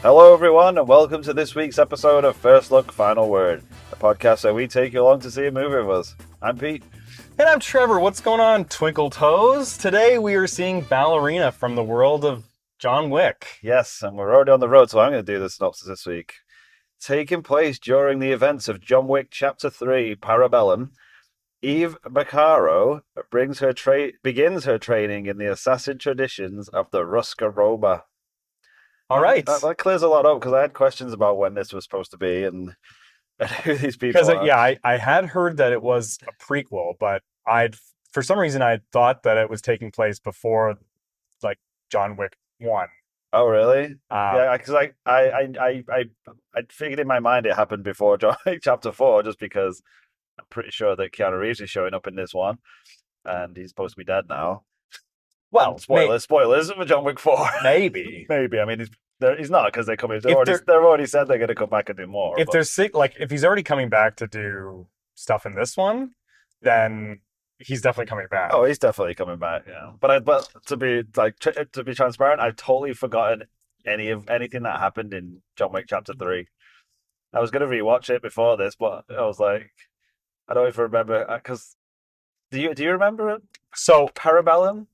Hello, everyone, and welcome to this week's episode of First Look, Final Word, a podcast where we take you along to see a movie with us. I'm Pete. And I'm Trevor. What's going on, Twinkle Toes? Today we are seeing Ballerina from the world of John Wick. Yes, and we're already on the road, so I'm going to do the synopsis this week. Taking place during the events of John Wick Chapter 3, Parabellum, Eve Macarro begins her training in the assassin traditions of the Ruska Roma. All right. That clears a lot up, because I had questions about when this was supposed to be and who these people are. Because, I had heard that it was a prequel, but for some reason, I thought that it was taking place before, like, John Wick 1. Oh, really? Yeah, because I figured in my mind it happened before John Wick Chapter 4, just because I'm pretty sure that Keanu Reeves is showing up in this one, and he's supposed to be dead now. Well, spoilers for John Wick 4. Maybe. Maybe. I mean, he's not, because they've already said they're going to come back and do more. If he's already coming back to do stuff in this one, then he's definitely coming back. Oh, he's definitely coming back. Yeah, but to be transparent, I've totally forgotten anything that happened in John Wick Chapter 3. I was going to rewatch it before this, but I was like, I don't even remember, because do you remember it? So Parabellum.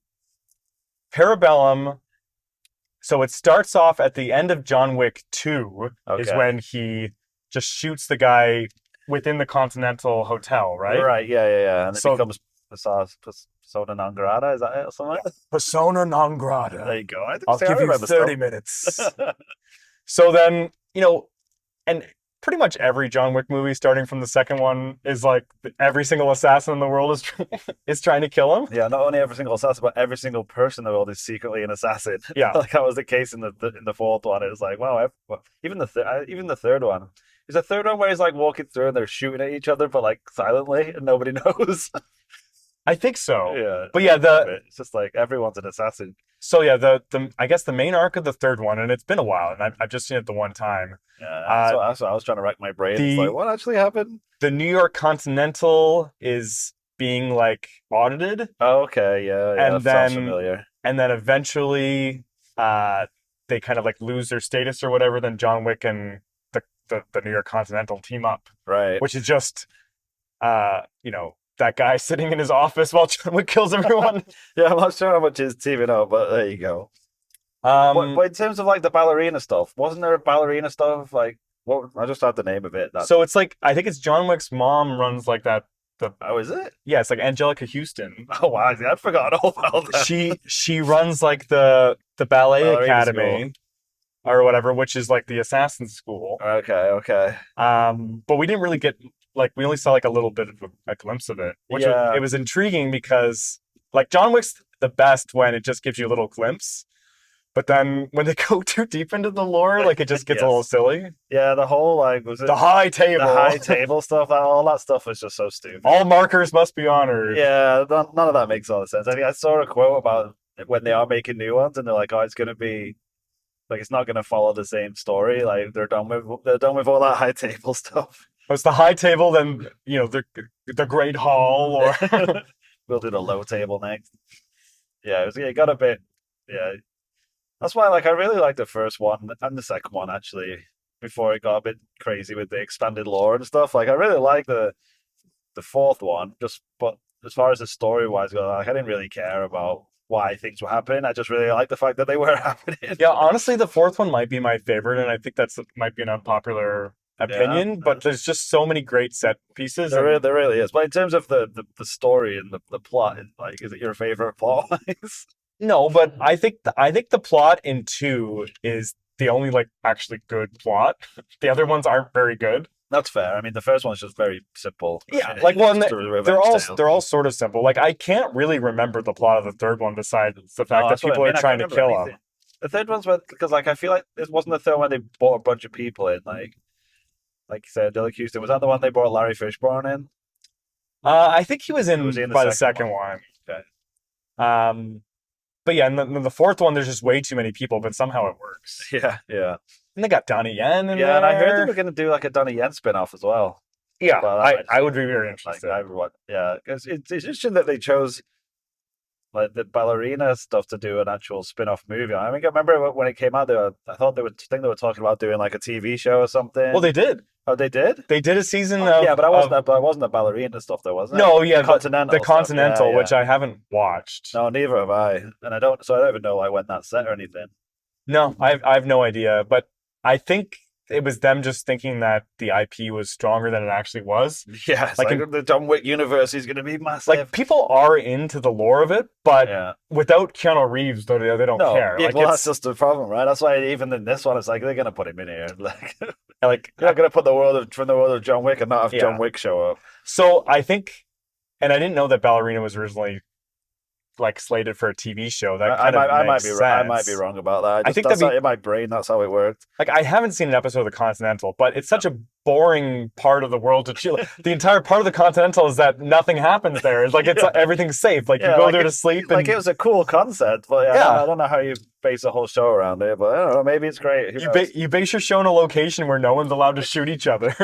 So it starts off at the end of John Wick 2 is Okay. when he just shoots the guy within the Continental Hotel, right? Right, yeah. And it So- becomes persona non grata, is that it or something like that? Persona non grata. There you go. I'll give you 30 minutes. So then, and pretty much every John Wick movie, starting from the second one, is like every single assassin in the world is trying to kill him. Yeah, not only every single assassin, but every single person in the world is secretly an assassin. Yeah. Like that was the case in the fourth one. It was like, wow, even the third one. Is the third one where he's like walking through and they're shooting at each other, but like silently, and nobody knows. I think so. Yeah. But yeah, It's just like everyone's an assassin. so yeah, I guess the main arc of the third one, and it's been a while, and I've just seen it the one time. Yeah, that's what I was trying to rack my brain. It's the- like, what actually happened? The New York Continental is being like audited, Oh, okay, yeah, And that sounds then- familiar. and then eventually they kind of like lose their status or whatever. Then John Wick and the New York Continental team up, Right. which is just that guy sitting in his office while John Wick kills everyone. Yeah, I'm not sure how much is teaming up, but there you go. Um, But in terms of like the ballerina stuff, wasn't there a ballerina stuff? Like, what? I just had the name of it. so it's like I think it's John Wick's mom runs like that. Oh, is it? Yeah, it's like Angelica Houston. Oh, wow, I'd forgotten all about that. She runs like the ballet Ballerina academy or whatever, which is like the assassin school. Okay. But we didn't really get we only saw like a little bit of a glimpse of it, which Yeah. it was intriguing because like John Wick's the best when it just gives you a little glimpse, but then when they go too deep into the lore, like it just gets a little Yes. silly. Yeah, the whole like was it The high table, the high table stuff? All that stuff was just so stupid. all markers must be honored. Yeah, none of that makes a lot of sense. I think I saw a quote about when they are making new ones, and they're like, "Oh, it's going to be like it's not going to follow the same story. Like they're done with all that high table stuff. It's the high table, then the great hall, or We'll do the low table next." Yeah, it got a bit. Yeah, that's why I really like the first one and the second one actually. Before it got a bit crazy with the expanded lore and stuff, like I really like the fourth one. But as far as the story wise goes, I didn't really care about why things were happening. I just really like the fact that they were happening. yeah, honestly, the fourth one might be my favorite, and I think might be an unpopular opinion, but there's just so many great set pieces. There really is. But in terms of the story and the plot, like, is it your favorite plot wise? No, but I think the plot in 2 is the only actually good plot. The other ones aren't very good. That's fair. I mean, the first one's just very simple. Yeah, It's like just a revenge tale. they're all sort of simple. Like I can't really remember the plot of the third one besides the fact that That's what I people mean. are I trying to can't remember kill him. anything. The third one's because I feel like this wasn't the third one they brought a bunch of people in. Like you said, Dylan Houston, was that the one they brought Larry Fishburne in? I think he was in, Was he in the by the second second one. Okay. But yeah, and the fourth one, there's just way too many people, but somehow it works. Yeah. And they got Donnie Yen in there. Yeah, and I heard they were going to do like a Donnie Yen spin-off as well. Yeah, Well, that might I would be very Like, interested. because it's interesting that they chose like the ballerina stuff to do an actual spin-off movie. I mean, I remember when it came out, I thought they were talking about doing like a TV show or Well, something. they did. Oh, they did? They did a season Oh, yeah, but of that wasn't the ballerina stuff though, wasn't it? no, The yeah, the Continental stuff. Yeah, Continental, yeah. which I haven't watched. No, neither have I. And so I don't even know like when that's set or anything. No, I've no idea, but I think it was them just thinking that the IP was stronger than it actually was. Yeah, it's Like like in, the John Wick universe is going to be like massive. people are into the lore of it, but Yeah. without Keanu Reeves, they don't No, care. yeah, Like well, that's it's just the problem, right? That's why even in this one, it's like they're going to put him in here. Like, you're like not going to put from the world of John Wick and not have John yeah. Wick show up. So I think, and I didn't know that Ballerina was originally like slated for a TV show. That kind of makes sense. I might be wrong about that. I think that's in my brain. That's how it worked. like I haven't seen an episode of the Continental, but it's such a boring part of the world to chill. The entire part of the Continental is that nothing happens there. It's like everything's safe. Like you go like there to sleep. Like and it was a cool concept, but Yeah. I don't know how you base a whole show around it. But I don't know. Maybe it's great. Who knows? you base your show in a location where no one's allowed to shoot each other.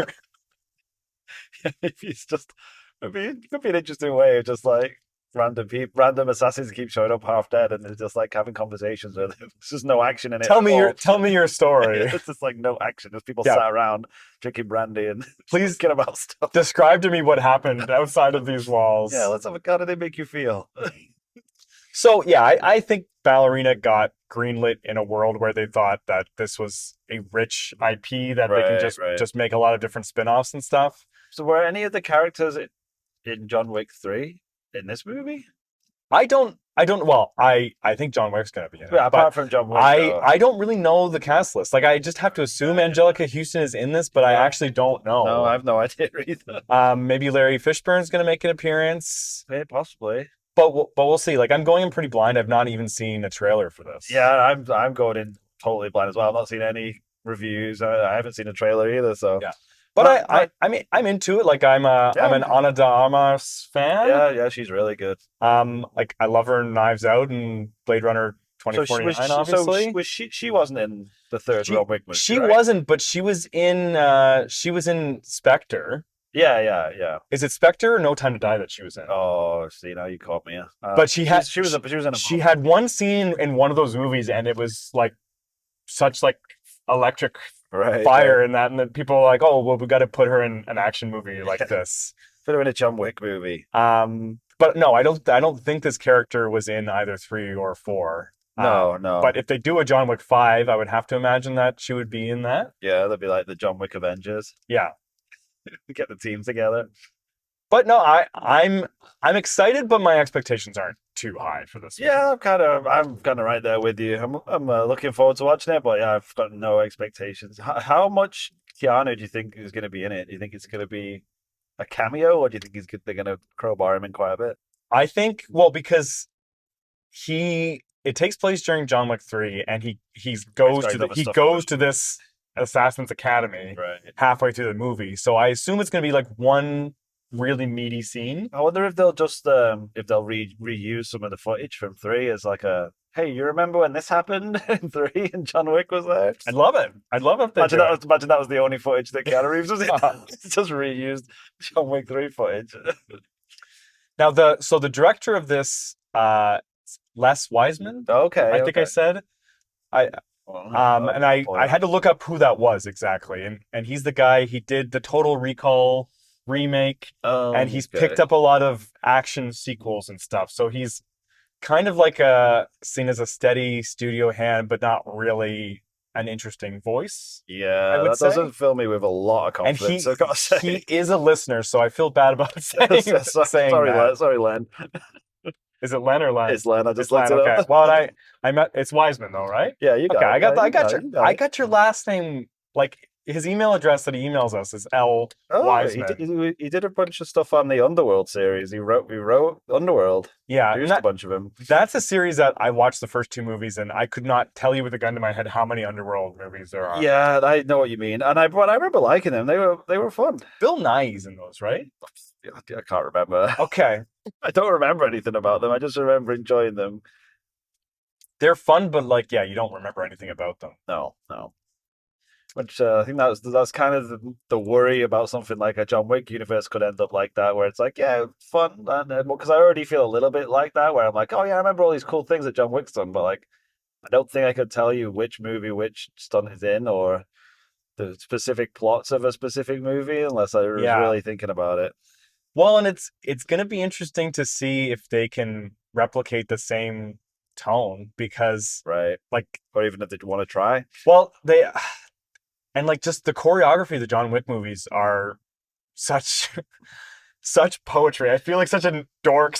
Maybe it's just. It could be an interesting way of just like random assassins keep showing up half dead, and they're just like having conversations with them. There's just no action in it. Tell me your story. It's just like no action. Just people Yeah. sat around drinking brandy and Please thinking about stuff. describe to me what happened outside of these walls. Yeah, let's have a. How did they make you feel? So yeah, I think Ballerina got greenlit in a world where they thought that this was a rich IP that they can Right. just make a lot of different spin-offs and stuff. So were any of the characters in John Wick 3 in this movie? I think John Wick's gonna be in it. Yeah, but apart from John Wick. I don't really know the cast list. Like I just have to assume Angelica Houston is in this, but I actually don't know. No, I have no idea either. Maybe Larry Fishburne's gonna make an appearance. Yeah, possibly. But we'll see. Like I'm going in pretty blind. I've not even seen a trailer for this. Yeah, I'm going in totally blind as well. I've not seen any reviews. I haven't seen a trailer either. So Yeah. But I mean I'm into it. Like I'm an Ana de Armas fan. yeah, she's really good. Like I love her in Knives Out and Blade Runner 2049. Obviously, she wasn't in the third John Wick movie. She right? wasn't, but she was in Spectre. Yeah. Is it Spectre or No Time to Die that she was in? Oh, see, now you caught me. But she was in a. She had one scene in one of those movies, and it was like such like electric fire in that, and then people were like, "Oh, well, we got to put her in an action movie like this." Put her in a John Wick movie. But no, I don't think this character was in either 3 or 4. No. But if they do a John Wick 5, I would have to imagine that she would be in that. Yeah, they'd be like the John Wick Avengers. Yeah. Get the team together. But no, I'm excited, but my expectations aren't too high for this. Yeah, I'm kind of right there with you. I'm looking forward to watching it, but yeah, I've got no expectations. How much Keanu do you think is going to be in it? Do you think it's going to be a cameo, or do you think they're going to crowbar him in quite a bit? I think because it takes place during John Wick 3, and he goes to this Assassin's Academy halfway through the movie. So I assume it's going to be like one really meaty scene. I wonder if they'll just reuse some of the footage from 3 as like a, hey, you remember when this happened in 3 and John Wick was there? I'd love it. I'd love it if they imagine that was the only footage that Keanu Reeves was in. It's just reused John Wick 3 footage. Now the director of this, Les Wiseman. Okay, I think I said. I had to look up who that was exactly, and he's the guy. He did the Total Recall remake, and he's picked up a lot of action sequels and stuff. So he's kind of like seen as a steady studio hand, but not really an interesting voice. Yeah, that doesn't fill me with a lot of confidence. I've got to say, he is a listener, so I feel bad about saying that. Sorry, Len. Is it Len or Len? It's Len. I just looked it up. Well, it's Wiseman though, right? Yeah, you got it. I got your last name. Like his email address that he emails us is L Wiseman. He did a bunch of stuff on the Underworld series. He wrote Underworld. Yeah, produced a bunch of them. That's a series that I watched the first 2 movies, and I could not tell you with a gun to my head how many Underworld movies there are. Yeah, I know what you mean, and I remember liking them. They were fun. Bill Nighy's in those, right? I can't remember. Okay. I don't remember anything about them. I just remember enjoying them. They're fun, but you don't remember anything about them. No. Which I think that's kind of the worry about something like a John Wick universe could end up like that, where it's like, yeah, fun, and because I already feel a little bit like that, where I'm like, oh yeah, I remember all these cool things that John Wick's done, but like, I don't think I could tell you which movie which stunt is in or the specific plots of a specific movie unless I was Yeah. really thinking about it. Well, and it's going to be interesting to see if they can replicate the same tone because Right. like Or even if they want to try. well, they and like just the choreography of the John Wick movies are such such poetry. I feel like such a dork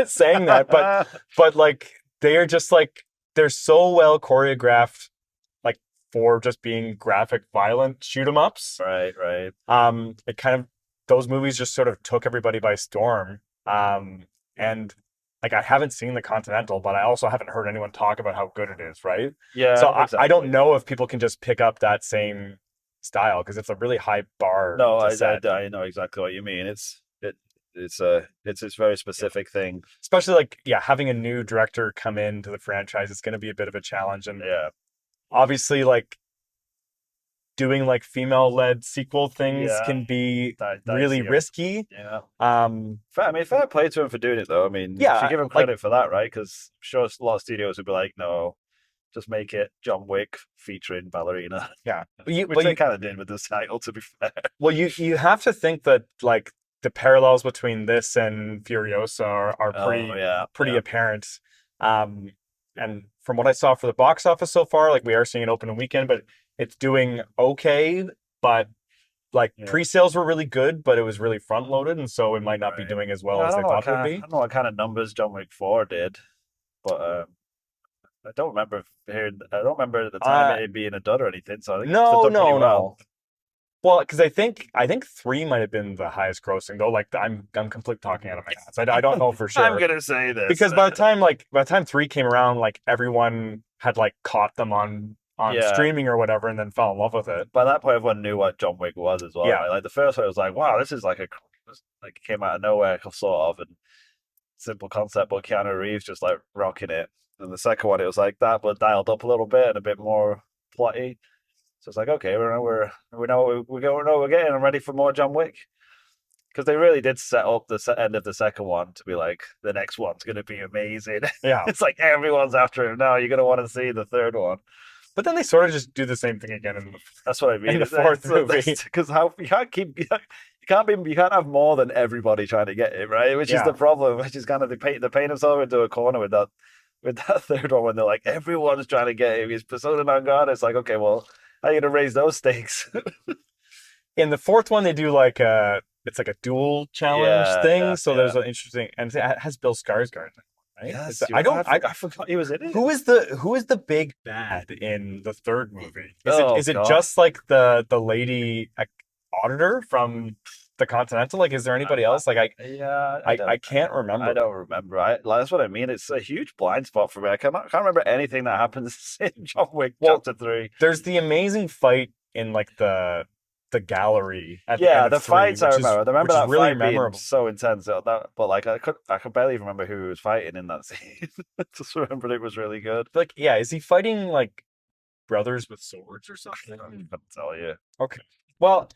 saying that, but like they are just like they're so well choreographed like for just being graphic violent shoot 'em ups. Right, right. It kind of those movies just sort of took everybody by storm. And like I haven't seen the Continental, but I also haven't heard anyone talk about how good it is, right? So Yeah, I don't exactly. know if people can just pick up that same style because it's a really high bar No, to I, set. I know exactly what you mean. It's a very specific thing. Especially like yeah, having a new director come into the franchise is going to be a bit of a challenge, and Yeah. obviously like doing like female-led sequel things Yeah. can be really Dicey. risky. Yeah. Um, I mean, fair play to him for doing it, though. I mean, you should yeah, give him like credit for that, right? Because I'm sure a lot of studios would be like, no, just make it John Wick featuring Ballerina, yeah, which they kind of did with this title, to be fair. well, you have to think that like the parallels between this and Furiosa are Oh, yeah. pretty Yeah. apparent. Um, and from what I saw for the box office so far, like we are seeing it open a weekend, but it's doing okay. But like Yeah. pre-sales were really good, but it was really front loaded, and so it might not be Right. doing as Yeah, well as they thought it would I be. don't know what kind of numbers John Wick 4 did, but I don't remember hearing. I don't remember at the time Uh it being a dud or anything. So I think it must have no, done pretty no, well. no. Well, because I think three might have been the highest grossing though. Like I'm completely talking out of my ass. I don't know for I'm sure gonna say this. because by the time three came around, like everyone had like caught them on Yeah, streaming or whatever, and then fell in love with it. by that point, everyone knew what John Wick was as well, Yeah, right? Like the first one, it was like, wow, this is like it came out of nowhere, sort of, and simple concept, but Keanu Reeves just like rocking it. And the second one, it was like that, but dialed up a little bit and a bit more plotty. So it's like, okay, we know we know what we're getting. I'm ready for more John Wick because they really did set up the end of the second one to be like the next one's going to be amazing. yeah. It's like everyone's after him now. You're going to want to see the third one. But then they sort of just do the same thing again That's what I in mean. the fourth movie. Because how you can't have more than everybody trying to get it right, which is Yeah. the problem. Which is kind of they paint themselves into a corner with that third one when they're like everyone's trying to get him. He's persona non grata. It's like okay, well, how are you gonna raise those stakes? In the fourth one, they do like it's like a dual challenge Yeah, thing. yeah, So there's yeah. an interesting, and it has Bill Skarsgård, in it, right? Yes, I don't, I forgot he was in it. who is the big bad in the third movie? Oh Is it God. just like the lady auditor from the Continental? Like, is there anybody else? Like, Yeah, I can't I remember. don't remember. That's what I mean. It's a huge blind spot for me. I can't remember anything that happens in John Wick Well, Chapter 3. there's the amazing fight in like the gallery at the end Yeah, of the three, fights I remember. I remember that really fight being memorable. so intense. But like I could barely even remember who was fighting in that scene. Just remembered it was really good. Like, yeah, is he fighting like brothers with swords or I something? couldn't tell you. Okay. Well,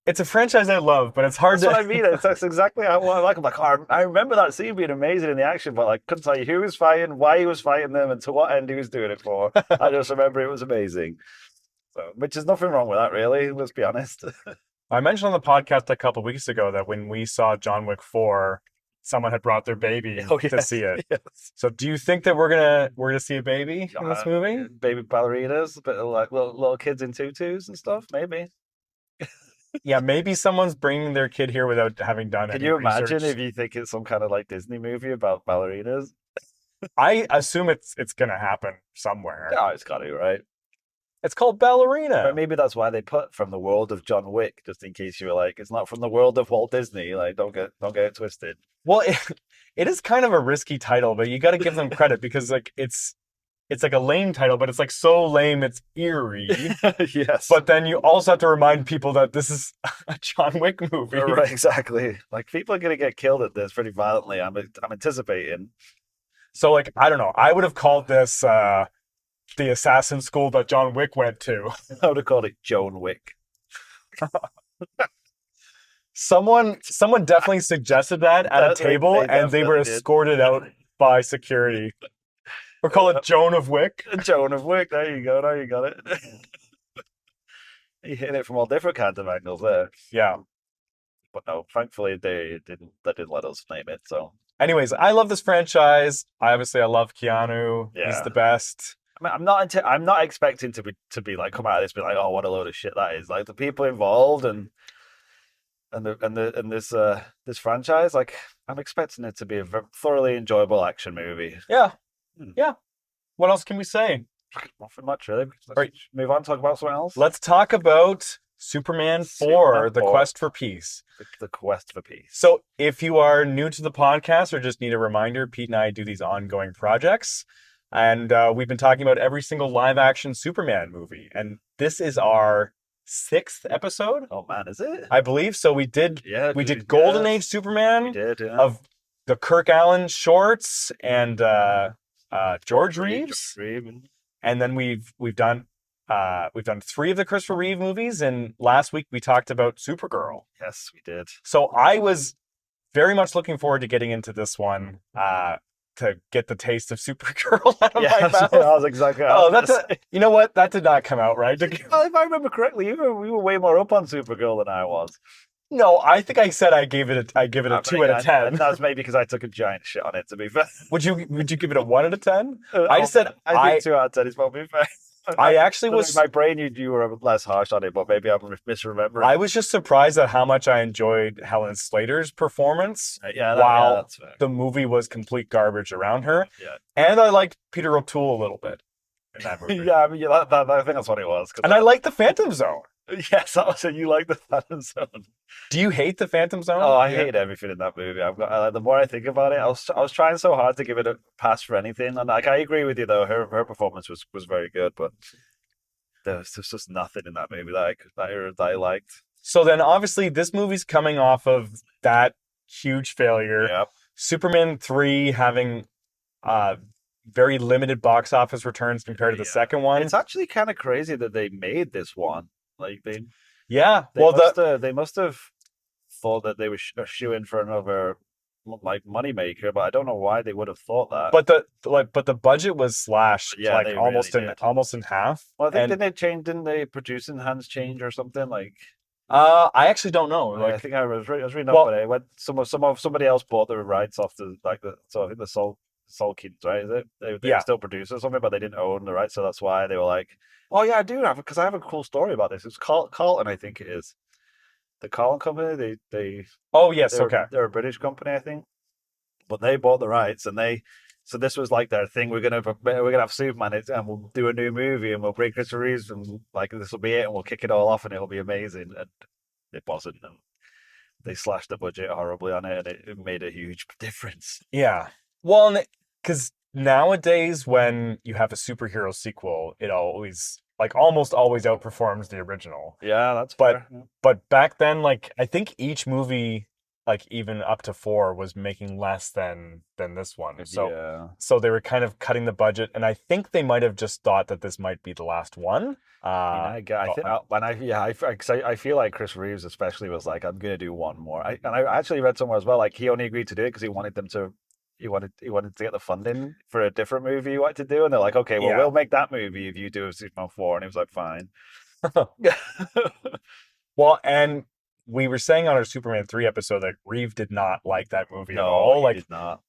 it's a franchise I love, but it's hard That's what I to. mean. That's exactly what I like. I'm like, oh, I remember that scene being amazing in the action, but like couldn't tell you who was fighting, why he was fighting them, and to what end he was doing it for. I just remember it was amazing. So, which is nothing wrong with that, really. Let's be honest. I mentioned on the podcast a couple weeks ago that when we saw John Wick 4, someone had brought their baby Oh to yes, see it. yes. So do you think that we're gonna see a baby in this movie? Baby ballerinas, a bit of like little kids in tutus and stuff. Maybe. Yeah, maybe someone's bringing their kid here without having done Can any you imagine research. if you think it's some kind of like Disney movie about ballerinas? I assume it's gonna happen somewhere. Oh, it's got to, right? It's called But Ballerina. maybe that's why they put from the world of John Wick, just in case you were like, it's not from the world of Walt Disney. Like, don't get it twisted. Well, it is kind of a risky title, but you got to give them credit because like it's like a lame title, but it's like so lame it's eerie. Yes. But then you also have to remind people that this is a John Wick movie. Right, exactly. Like people are gonna get killed at this pretty violently. I'm anticipating. So like I don't know. I would have called this the assassin school that John Wick went to. I would have called it Joan Wick. Someone definitely suggested that at a table, They and they were definitely did. escorted out by security. Or call it Joan of Wick. Joan of Wick. There you go. Now you got it. You hit it from all different kinds of angles there. Yeah. But no, thankfully they didn't. They didn't let us name it. So Anyways, I love this franchise. I love Keanu. He's Yeah. the best. I mean, I'm not expecting to be like come out of this be like, oh, what a load of shit that is. Like the people involved and this franchise, like I'm expecting it to be a thoroughly enjoyable action movie. Yeah. Hmm. Yeah. What else can we say? Nothing much really. Let's Right. move on. Talk about something else. Let's talk about Superman 4, Superman The 4. Quest for Peace. The quest for peace. So, if you are new to the podcast or just need a reminder, Pete and I do these ongoing projects. And we've been talking about every single live action Superman movie. And this is our 6th episode, Oh man, is it? I believe. So, we did Golden Age Superman We did. Yeah. of the Kirk Allen shorts and George Reeves. And then we've done 3 of the Christopher Reeve movies, and last week we talked about Supergirl. Yes, we did. So I was very much looking forward to getting into this one to get the taste of Supergirl out of my Yeah, mouth. that was exactly. What I Oh, was gonna say. you know what? That did not come out right. Well, if I remember correctly, we were way more up on Supergirl than I was. No, I think I said I give it a 2 out of 10. That's maybe because I took a giant shit on it. To be fair, Would you give it a 1 out of 10? I just said I think 2 out of 10 is probably fair. I actually was. My brain, you were less harsh on it, but maybe I'm misremembering. I was just surprised at how much I enjoyed Helen Slater's performance. Yeah, Wow. that's fair. The movie was complete garbage around her. Yeah. And I liked Peter O'Toole a little bit in that movie. Yeah, I mean, I think that's what it was. And I liked the Phantom Zone. Yes, so you like the Phantom Zone. Do you hate the Phantom Zone? Oh, I hate everything in that movie. The more I think about it, I was trying so hard to give it a pass for anything, and like I agree with you though, her performance was very good, but there's just nothing in that movie that I liked. So then obviously this movie's coming off of that huge failure. Yep. Superman 3 having very limited box office returns compared to the second one. It's actually kind of crazy that they made this one. Like they must have thought that they were shooing for another like moneymaker, but I don't know why they would have thought that. But the budget was slashed Yeah, they almost really did. almost in half. Well, I think And didn't they producing hands change or something like? I actually don't know. I think I was reading up on it. When somebody else bought the rights off so I think the Solkins, right? Is it? They were still producers or something, but they didn't own the rights, so that's why they were like, "Oh yeah, I do have it because I have a cool story about this." It's Carlton, I think it is. The Carlton company. Oh yes, okay. They're a British company, I think, but they bought the rights and so this was like their thing. We're gonna have Superman and we'll do a new movie and we'll bring Christopher Reeves and like this will be it and we'll kick it all off and it'll be amazing. And it wasn't. And they slashed the budget horribly on it and it made a huge difference. Yeah. Well, because nowadays when you have a superhero sequel, it almost always outperforms the original. Yeah, that's But- fair. Yeah. But back then, I think each movie, even up to 4, was making less than this one. So they were kind of cutting the budget, and I think they might have just thought that this might be the last one. I feel like Chris Reeves especially was like, I'm gonna do one more. I actually read somewhere as well, like he only agreed to do it because he wanted to get the funding for a different movie he wanted to do, and they're like, okay, well, Yeah. we'll make that movie if you do a Superman 4, and he was like, fine. Well, and we were saying on our Superman 3 episode that Reeve did not like that movie at all. he did not.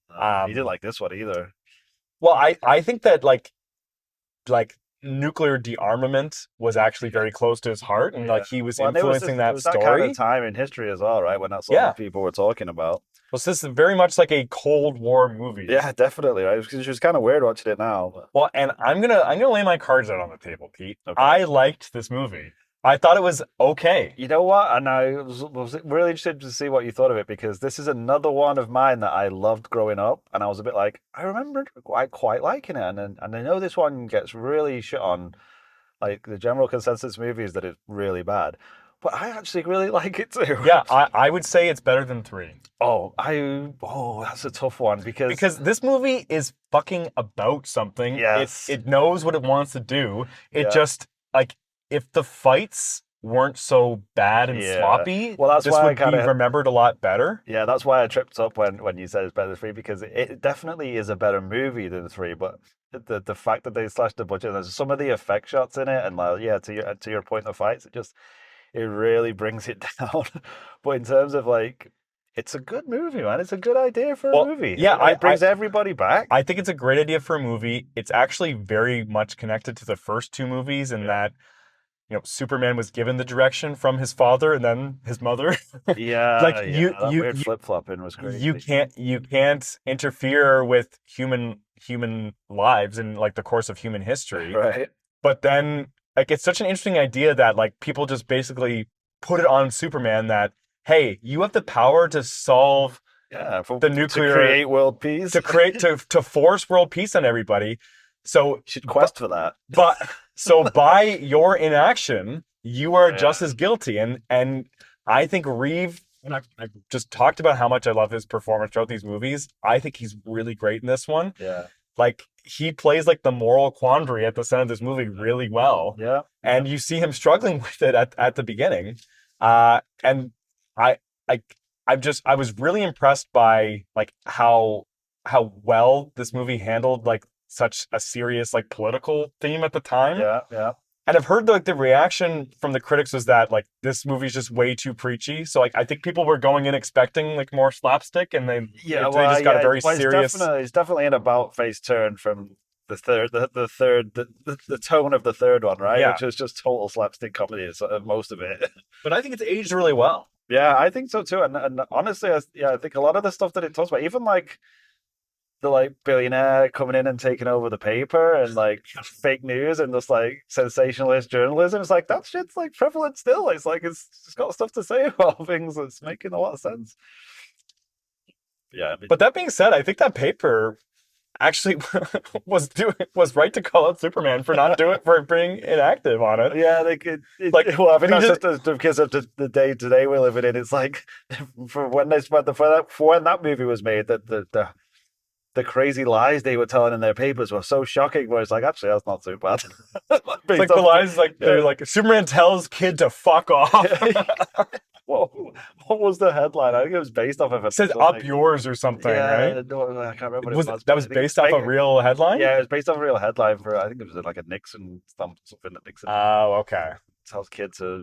He didn't like this one either. Well, I think that like nuclear dearmament was actually very close to his heart, and he was influencing that story. That kind of time in history as well, right? When that's what people were talking about. Well, so this is very much like a Cold War movie. Yeah, definitely, right? It's just kind of weird watching it now. But... Well, and I'm gonna lay my cards out on the table, Pete. Okay. I liked this movie. I thought it was okay. You know what? And I was really interested to see what you thought of it because this is another one of mine that I loved growing up, and I was a bit like, I remembered quite liking it, and I know this one gets really shit on, like the general consensus movie is that it's really bad, but I actually really like it too. Yeah, I would say it's better than 3. That's a tough one Because this movie is fucking about something. yes, It knows what it wants to do. It yeah, just, like, if the fights weren't so bad and yeah. sloppy, Well, that's this why I would be kind of remembered a lot better. yeah, that's why I tripped up when you said it's better than 3 because it definitely is a better movie than 3. But the fact that they slashed the budget, there's some of the effect shots in it, and like yeah, to your point, the fights, it really brings it down. But in terms of like, it's a good movie, man. It's a good idea for a Well, movie. yeah, It brings everybody back. I think it's a great idea for a movie. It's actually very much connected to the first 2 movies in that, Superman was given the direction from his father and then his mother. Like Yeah, that weird flip flopping was crazy. you can't interfere with human lives and like the course of human history. Right. But then like it's such an interesting idea that like people just basically put it on Superman that hey, you have the power to solve Yeah, the nuclear to create world peace. to force world peace on everybody. So You should quest for that. but so by your inaction, you are Yeah. just as guilty. And I think Reeve, and I've just talked about how much I love his performance throughout these movies. I think he's really great in this one. Yeah. Like he plays like the moral quandary at the center of this movie really well. Yeah. And you see him struggling with it at the beginning. And I I was really impressed by like how well this movie handled like such a serious like political theme at the time. Yeah. Yeah. And I've heard like the reaction from the critics was that like this movie's just way too preachy. So like I think people were going in expecting like more slapstick, and they just got a very serious. It's definitely an about face turn from the third, the tone of the third one, right? Yeah. Which is just total slapstick comedy. Most of it. But I think it's aged really well. Yeah, I think so too. And honestly, I think a lot of the stuff that it talks about, even like the like billionaire coming in and taking over the paper and like fake news and just like sensationalist journalism, it's like that shit's like prevalent still. It's like it's got stuff to say about things that's making a lot of sense. Yeah, I mean, But that being said, I think that paper actually was right to call out Superman for being inactive on it. yeah, they could. Like, Well, I mean, he that's just- just because of the day today we're living in. It's like for when that movie was made, that the crazy lies they were telling in their papers were so shocking. Where it's like, actually, that's not too bad. It's like the lies, like they're like Superman tells kid to fuck off. What was the headline? I think it was based off of It says up yours or something, right? No, I can't remember what it was. That was based off a real headline? Yeah, it was based off a real headline for, I think it was like a Nixon something that Nixon Oh, okay. tells kids I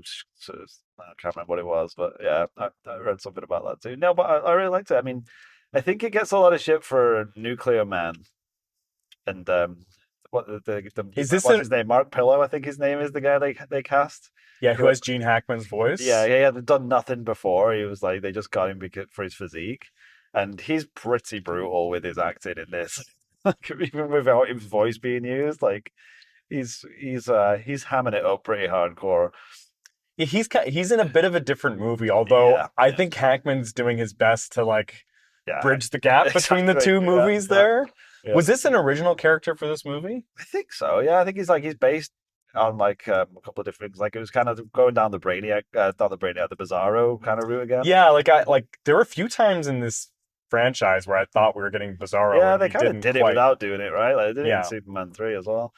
can't remember what it was, but yeah, I read something about that too. No, but I really liked it. I mean, I think it gets a lot of shit for Nuclear Man, and what Is this what's his name? Mark Pillow, I think his name is the guy they cast. Yeah, who has Gene Hackman's voice? Yeah, he had done nothing before. He was like they just got him for his physique, and he's pretty brutal with his acting in this. Like, even without his voice being used, like he's hamming it up pretty hardcore. Yeah, he's in a bit of a different movie, although Yeah, I think Hackman's doing his best to like Yeah, bridge the gap between the two Exactly, movies yeah. there. Yeah. Was this an original character for this movie? I think so. Yeah, I think he's based on like a couple of different things. Like it was kind of going down the Brainiac, not the Brainiac, the Bizarro kind of route again. Yeah, there were a few times in this franchise where I thought we were getting Bizarro. Yeah, and they we kind of didn't did it quite. without doing it, right? Like they did it Yeah. in Superman 3 as well.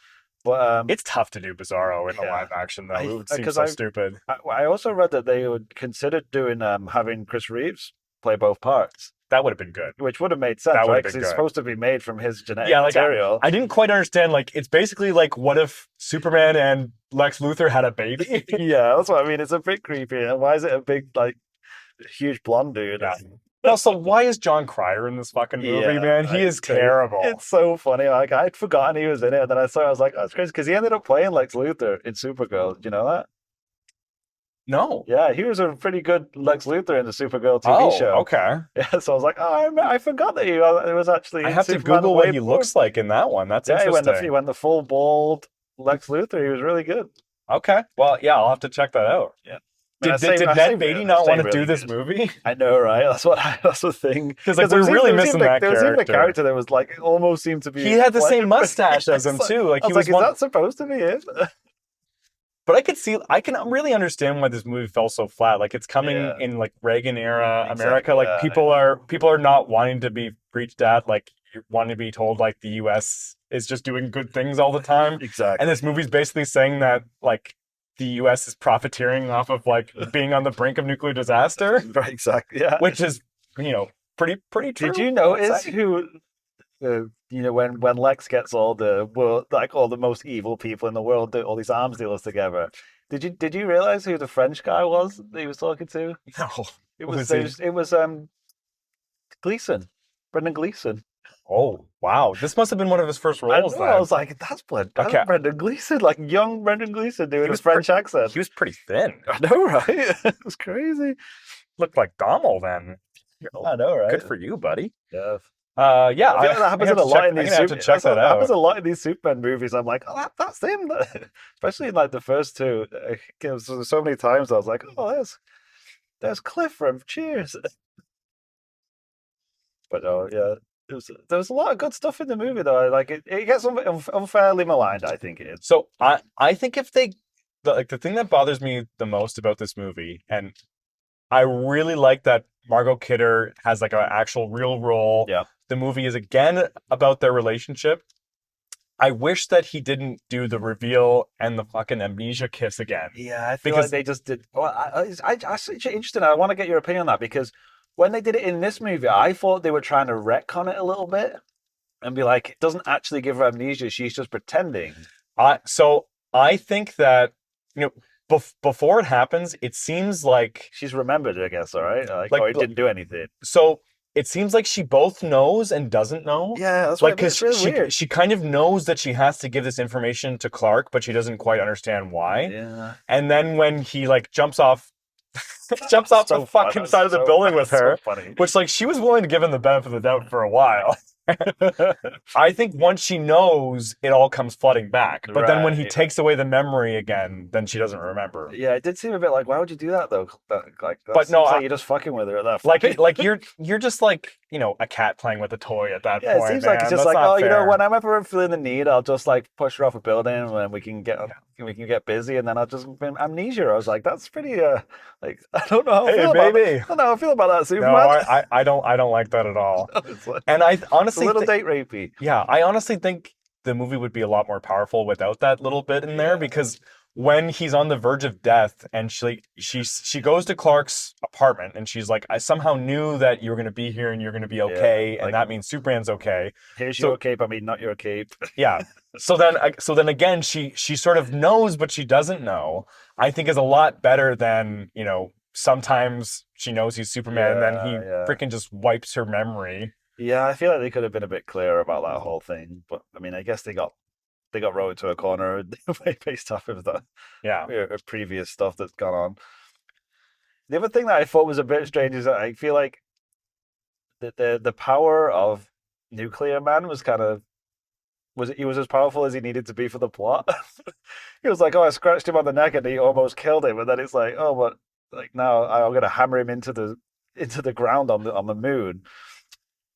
But It's tough to do Bizarro in a Yeah. live action though. I- It would seem 'cause so I- stupid. I also read that they would consider doing having Chris Reeves play both parts, That would have been good. which would have made sense, That would have right? been Because he's good. supposed to be made from his genetic Yeah, like material. I didn't quite understand. Like it's basically like what if Superman and Lex Luthor had a baby? Yeah, that's what I mean. It's a bit creepy. And why is it a big, like, huge blonde dude? Yeah. Also, why is John Cryer in this fucking movie, Yeah, man? He is terrible. It's so funny. Like I'd forgotten he was in it, and then I saw. I was like, "Oh, it's crazy," because he ended up playing Lex Luthor in Supergirl. Do you know that? No. Yeah, he was a pretty good Lex Luthor in the Supergirl TV show. Okay. Yeah, so I was like, "Oh, I forgot that he was actually." I in have to Superman Google way what he before. looks like in that one. That's Yeah, interesting. he went the full bald Lex Luthor. He was really good. Okay. Well, yeah, I'll have to check that out. Yeah. Did Ned Beatty not want to do this movie? I know, right? That's the thing. Because like there we're was really even- missing there was that even a character. character that was like almost seemed to be. He had the same blended with- mustache as him It's too. Like I he was was like, one. is that supposed to be him? But I can really understand why this movie fell so flat. Like it's coming Yeah, in like Reagan era America. exactly. Like people are not wanting to be preached at. Like you want to be told like the U.S. is just doing good things all the time. And Exactly. this movie's basically saying that like the U.S. is profiteering off of like being on the brink of nuclear disaster, Right, exactly. Yeah. which is pretty Did true. you I would notice say. who? When Lex gets all the world, like all the most evil people in the world, all these arms dealers together. Did you realize who the French guy was that he was talking to? No, It who was is he? Gleason, Brendan Gleason. Oh wow, this must have been one of his first I roles know. I then. was like, that's Okay, Brendan Gleeson, like young Brendan Gleeson he doing a was French accent. he was pretty thin. I know, right? It was crazy. Looked like Dommel then. You know, I know, right? good for you, buddy. Yeah. Yeah, I feel like that I'm happens gonna in have a to lot check. in I'm these gonna have to check that that happens out. a lot in these Superman movies. I'm like, oh, that's him, especially in like the first two. So many times I was like, oh, there's Cliff from Cheers. But no, yeah, there was a lot of good stuff in the movie though. Like it gets unfairly maligned. I think it is. So I think if they like the thing that bothers me the most about this movie, and I really like that Margot Kidder has like an actual real role. Yeah, The movie is again about their relationship. I wish that he didn't do the reveal and the fucking amnesia kiss again. yeah. I feel like Because they just did. Well, I it's interesting. I want to get your opinion on that because when they did it in this movie, I thought they were trying to retcon it a little bit and be like, it doesn't actually give her amnesia. She's just pretending. I think that you know before it happens, it seems like She's remembered, I guess. All right, like, like or it didn't do anything. so it seems like she both knows and doesn't know. Yeah, that's Like right. because It's really weird. she kind of knows that she has to give this information to Clark, but she doesn't quite understand why. Yeah, And then when he like jumps off the so fun. fucking side of the building with So her, funny. which like she was willing to give him the benefit of the doubt for a while. I think once she knows, it all comes flooding back. But then when he Right. takes away the memory again, then she doesn't remember. Yeah, it did seem a bit like, why would you do that though? Like, that But no, seems like you're just fucking with her at that like point. like you're just like a cat playing with a toy at that Yeah, it point. seems like it's man. just That's like, not oh, fair. whenever I'm feeling the need, I'll just like push her off a building and we can get busy, and then I'll just amnesia. I was like, that's pretty like I don't know how I Hey, feel about maybe. I don't know how I feel about that No, Superman. I don't like that at all. It's like And I it's a honestly little date rapey. yeah, I honestly think the movie would be a lot more powerful without that little bit in there Yeah. because when he's on the verge of death and she goes to Clark's apartment and she's like, I somehow knew that you were gonna be here and you're gonna be okay, and like that means Superman's okay. here's So your cape, I mean not your cape. yeah. So then again she sort of knows but she doesn't know. I think is a lot better than, sometimes she knows he's Superman and then he Yeah. freaking just wipes her memory. Yeah, I feel like they could have been a bit clearer about that whole thing, but I mean, I guess they got rowed to a corner based off of the Yeah. previous stuff that's gone on. The other thing that I thought was a bit strange is that I feel like the power of Nuclear Man was kind of he was as powerful as he needed to be for the plot. He was like, oh, I scratched him on the neck and he almost killed him, and then it's like, oh, but like now I'm gonna hammer him into the ground on the moon.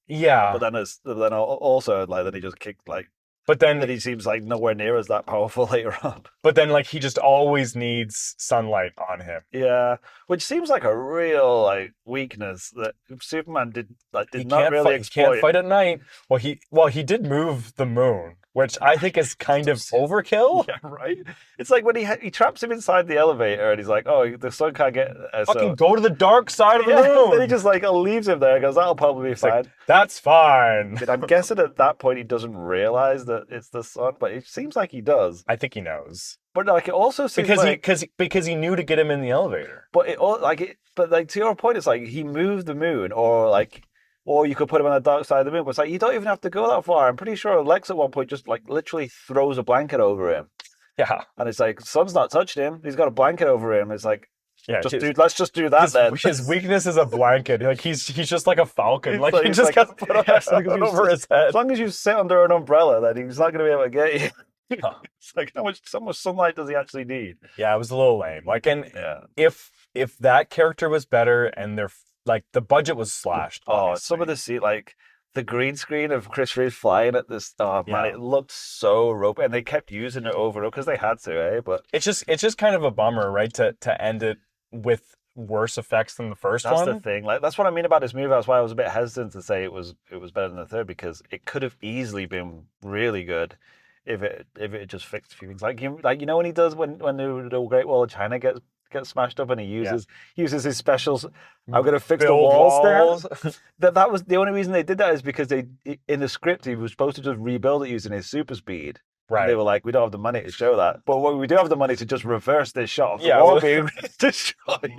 Yeah. But then also like then he just kicked like But then then he seems like nowhere near as that powerful later on. like he just always needs sunlight on him. Yeah, which seems like a real like weakness that Superman did He not can't really fight. He can't exploit. fight at night. Well he did move the moon, which I think is kind of overkill. Yeah, right. It's like when he traps him inside the elevator and he's like, "Oh, the sun can't get." Fucking go to the dark side of the moon. Then he just like leaves him there and goes, "That'll probably be It's like, fine." that's fine. But I'm guessing at that point he doesn't realize that it's the sun, but it seems like he does. I think he knows But like it also seems because like he knew to get him in the elevator. but like to your point, it's like he moved the moon, or you could put him on the dark side of the moon. But it's like you don't even have to go that far. I'm pretty sure Lex at one point just like literally throws a blanket over him, Yeah, and it's like sun's not touching him. He's got a blanket over him. It's like yeah. let's just do that then. His weakness is a blanket. Like he's just like a falcon. It's Like he it's just got to put yeah, as long as it you over his head. As long as you sit under an umbrella, then he's not going to be able to get you. Huh. It's like how much sunlight does he actually need? Yeah, it was a little lame. Like, and Yeah. if that character was better and they're like the budget was slashed. Oh, some of obviously. the scene, like the green screen of Chris Reeve flying at this. Oh man, Yeah. it looked so ropey, and they kept using it over because they had to, eh? But It's just kind of a bummer, right? To end it with worse effects than the first that's the one. thing. Like that's what I mean about this movie. That's why I was a bit hesitant to say it was better than the third because it could have easily been really good if it had just fixed a few things. Like when he does when the Great Wall of China gets smashed up and he Yeah. uses his specials. I'm gonna fix the Build walls. there. That was the only reason they did that is because in the script he was supposed to just rebuild it using his super speed. And they Right. were like, we don't have the money to show that. But we do have the money to just reverse this shot of the Yeah. wall being destroyed.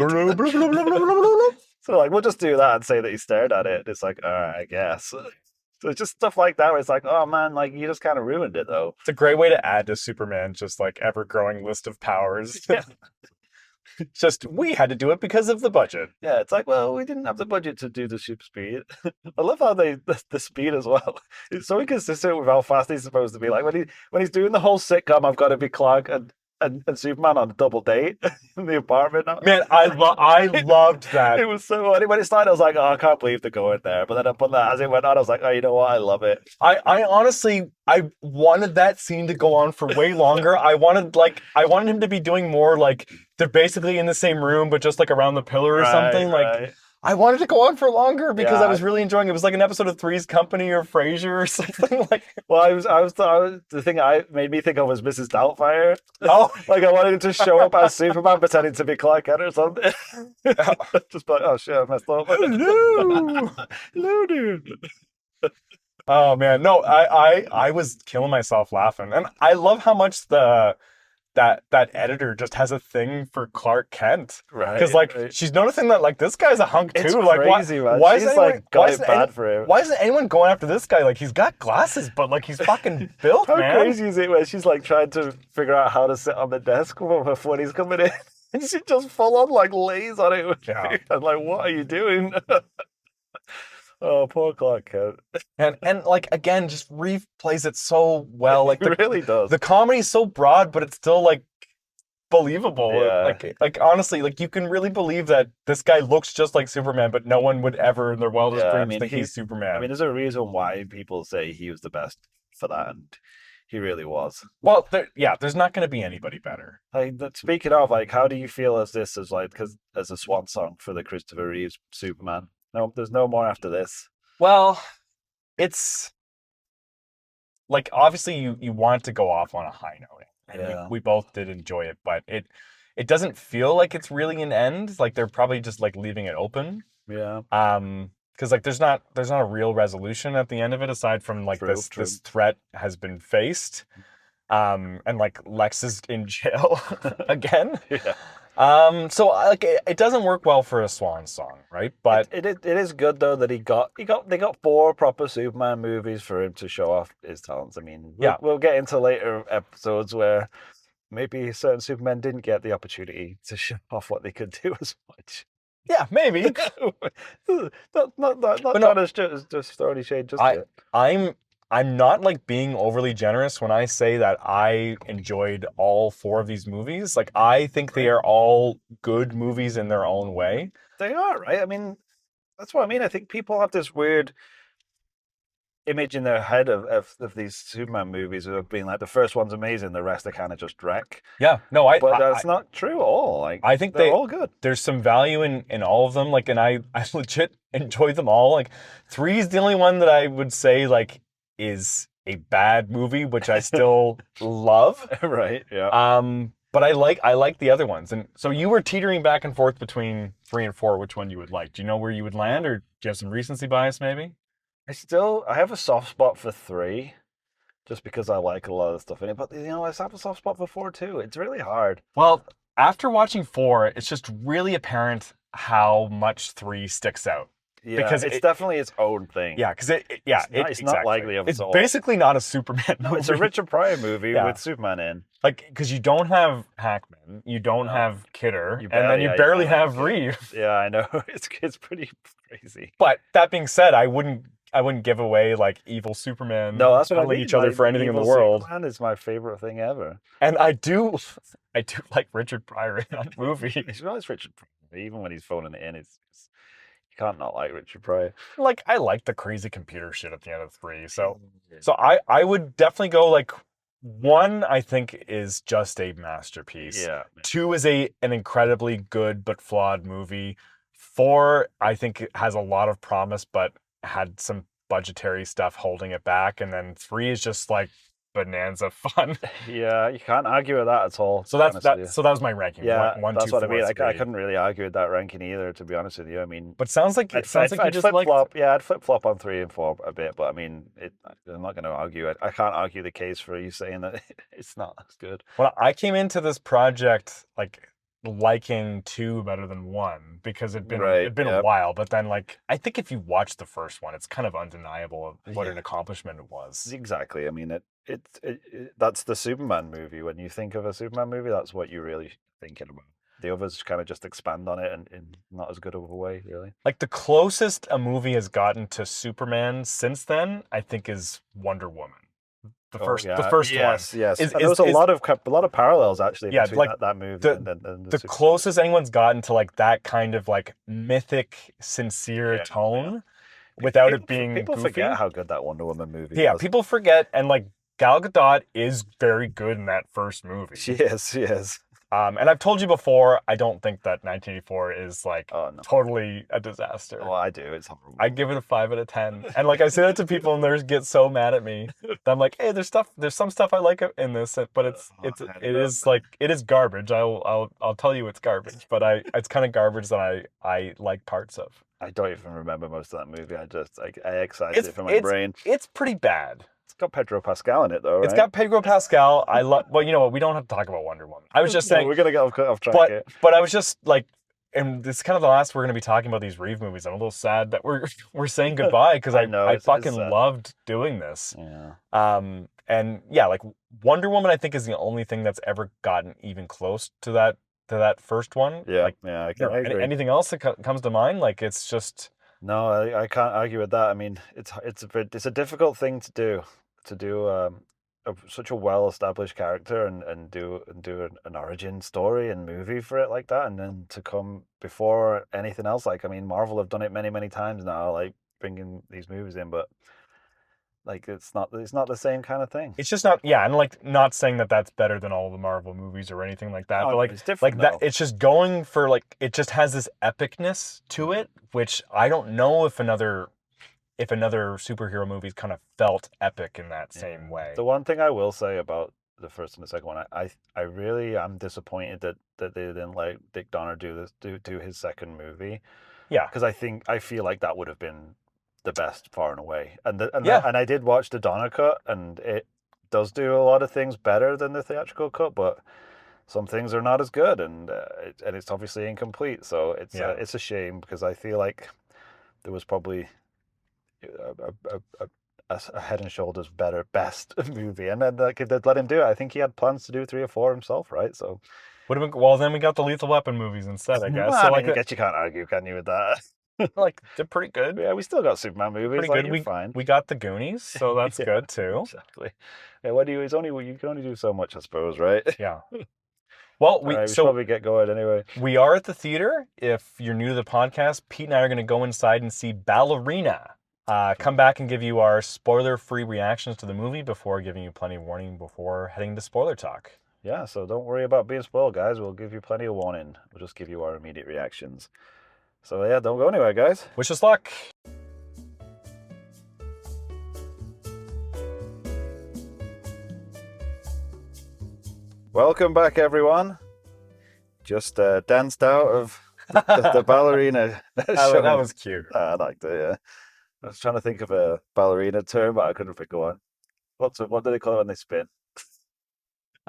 So like we'll just do that and say that he stared at it. It's like, all right, I guess. So it's just stuff like that where it's like, oh man, like you just kind of ruined it though. It's a great way to add to Superman's just like ever growing list of powers. Yeah. Just we had to do it because of the budget. Yeah, it's like, well, we didn't have the budget to do the super speed. I love how the speed as well. It's so inconsistent with how fast he's supposed to be. Like when he's doing the whole sitcom, I've got to be Clark and Superman on a double date in the apartment. Man, I loved that. It was so funny. When it started, I was like, oh, I can't believe they're going there. But then as it went on, I was like, oh, you know what? I love it. I honestly I wanted that scene to go on for way longer. I wanted him to be doing more like they're basically in the same room but just like around the pillar or something. Right. Like I wanted to go on for longer because Yeah. I was really enjoying it. It was like an episode of Three's Company or Frasier or something like. Well, the thing I made me think of was Mrs. Doubtfire. Oh, Like I wanted to show up as Superman pretending to be Clark Kent or something. Just like, oh shit, I messed up. hello. Hello, dude. Oh man, no, I was killing myself laughing, and I love how much that editor just has a thing for Clark Kent, Right. because like right. she's noticing that like this guy's a hunk too. It's Like crazy, man. why She's is anyone, like got it bad for him. why isn't anyone going after this guy? Like he's got glasses, but like he's fucking built, How man. crazy is it when she's like trying to figure out how to sit on the desk when he's coming in? And she just full on like lays on it. Yeah. I'm like, what are you doing? Oh, poor Clark Kent. And like again, just Reeve plays it so well. Like He really does. the comedy's so broad, but it's still like believable. Yeah. Like honestly, like you can really believe that this guy looks just like Superman, but no one would ever in their wildest Yeah, I dreams mean, think he's Superman. I mean, there's a reason why people say he was the best for that, and he really was. well, there's not going to be anybody better. Like, speaking of, like, how do you feel as this as like as a swan song for the Christopher Reeves Superman? No, there's no more after this. Well, it's like obviously you want to go off on a high note, and Yeah. we both did enjoy it, but it doesn't feel like it's really an end. Like they're probably just like leaving it open. Yeah. Because like there's not a real resolution at the end of it aside from like True, this true. this threat has been faced, and like Lex is in jail again. Yeah. So like it doesn't work well for a swan song, right? But It is good though that they got 4 proper Superman movies for him to show off his talents. I mean, Yeah. we'll get into later episodes where maybe certain Supermen didn't get the opportunity to show off what they could do as much. yeah, maybe. not no, trying to just throw any shade just yet. I'm not like being overly generous when I say that I enjoyed all 4 of these movies. Like I think they are all good movies in their own way. They are, right? I mean, that's what I mean. I think people have this weird image in their head of these Superman movies of being like the first one's amazing, the rest are kind of just wreck. Yeah, no, But that's not true at all. Like I think they're all good. there's some value in all of them. Like, and I legit enjoyed them all. Like 3 is the only one that I would say like is a bad movie, which I still love. Right. Yeah. But I like the other ones. And so you were teetering back and forth between 3 and 4, which one you would like. Do you know where you would land, or do you have some recency bias maybe? I have a soft spot for 3, just because I like a lot of stuff in it. But I have a soft spot for 4 too. It's really hard. Well, after watching 4, it's just really apparent how much 3 sticks out. Yeah, Because it's it- definitely its own thing. Yeah, because it's not like the other It's sort. basically not a Superman No, movie. it's a Richard Pryor movie Yeah. with Superman in. Like, because you don't have Hackman, you don't No. have Kidder, You and then barely- you yeah, you barely barely have have Reeve. Yeah, I know. It's pretty crazy. But that being said, I wouldn't give away like evil Superman No, that's what I killing mean. each other Like, for anything in the Evil world. Superman is my favorite thing ever. And I do like Richard Pryor in that movie. It's always Richard Pryor, even when he's phoning it in. You can't not like Richard Pryor. Like I like the crazy computer shit at the end of 3. So I would definitely go like 1, I think, is just a masterpiece. Yeah. 2 is an incredibly good but flawed movie. 4, I think it has a lot of promise but had some budgetary stuff holding it back. And then 3 is just like bonanza fun. Yeah, you can't argue with that at all. So that's honestly. that. So that was my ranking. Yeah, one, that's two, what I four, mean. I three. couldn't really argue with that ranking either, to be honest with you. I mean, But sounds like you I'd just flip liked. flop. Yeah, I'd flip flop on 3 and 4 a bit, but I mean, I'm not going to argue. I can't argue the case for you saying that it's not as good. Well, I came into this project like liking 2 better than 1 because it'd been a while. But then, like, I think if you watch the first one, it's kind of undeniable what an accomplishment it was. Exactly. I mean, that's the Superman movie. When you think of a Superman movie, that's what you're really thinking about. The others kind of just expand on it in not as good of a way, really. Like the closest a movie has gotten to Superman since then, I think, is Wonder Woman. The first one. Yes. There was a lot of parallels actually between like that movie and the closest anyone's gotten to like that kind of like mythic, sincere tone without it being people goofy. Forget how good that Wonder Woman movie Yeah, was. people forget, and like Gal Gadot is very good in that first movie. She is. And I've told you before, I don't think that 1984 is like totally a disaster. Oh, I do. It's horrible. I give it a 5 out of 10. And like I say that to people, and they get so mad at me. I'm like, hey, there's some stuff I like in this, but it is garbage. I'll tell you it's garbage, but it's kind of garbage that I like parts of. I don't even remember most of that movie. I excised it from my brain. It's pretty bad. It's got Pedro Pascal in it, though, right? It's got Pedro Pascal. I love. Well, you know what? We don't have to talk about Wonder Woman. I was just saying we're gonna get off track here. But I was just like, and this is kind of the last we're gonna be talking about these Reeve movies. I'm a little sad that we're saying goodbye because I fucking loved doing this. Yeah. And yeah, like Wonder Woman, I think is the only thing that's ever gotten even close to that first one. Yeah. Like, I agree. Anything else that comes to mind? Like it's just. No, I can't argue with that. I mean, it's a difficult thing to do such a well-established character and do an origin story and movie for it like that, and then to come before anything else. Like, I mean, Marvel have done it many times now, like bringing these movies in, but like it's not the same kind of thing. It's just not, yeah, and like not saying that that's better than all the Marvel movies or anything like that, but like it's different, like that. It's just going for like it just has this epicness to it, which I don't know if another superhero movies kind of felt epic in that same way. The one thing I will say about the first and the second one, I really am disappointed that they didn't let Dick Donner do his second movie. Yeah, because I feel like that would have been the best far and away. And I did watch the Donner cut, and it does do a lot of things better than the theatrical cut, but some things are not as good, and it's obviously incomplete. So it's a shame because I feel like there was probably a head and shoulders better best movie, and then like, they'd let him do it. I think he had plans to do 3 or 4 himself, right? So would have been well. Then we got the Lethal Weapon movies instead, I guess. Well, so I guess you can't argue, can you, with that? Like they're pretty good. Yeah, we still got Superman movies. Pretty good. You're fine. We got the Goonies, so that's good too. Exactly. Yeah, you can only do so much, I suppose, right? Yeah. Well, we should probably get going anyway. We are at the theater. If you're new to the podcast, Pete and I are going to go inside and see Ballerina. Come back and give you our spoiler-free reactions to the movie before giving you plenty of warning before heading to spoiler talk. Yeah, so don't worry about being spoiled, guys. We'll give you plenty of warning. We'll just give you our immediate reactions. So yeah, don't go anywhere, guys. Wish us luck. Welcome back, everyone. Just danced out of the ballerina. That was cute. I liked it, yeah. I was trying to think of a ballerina term, but I couldn't think of one. What do they call it when they spin?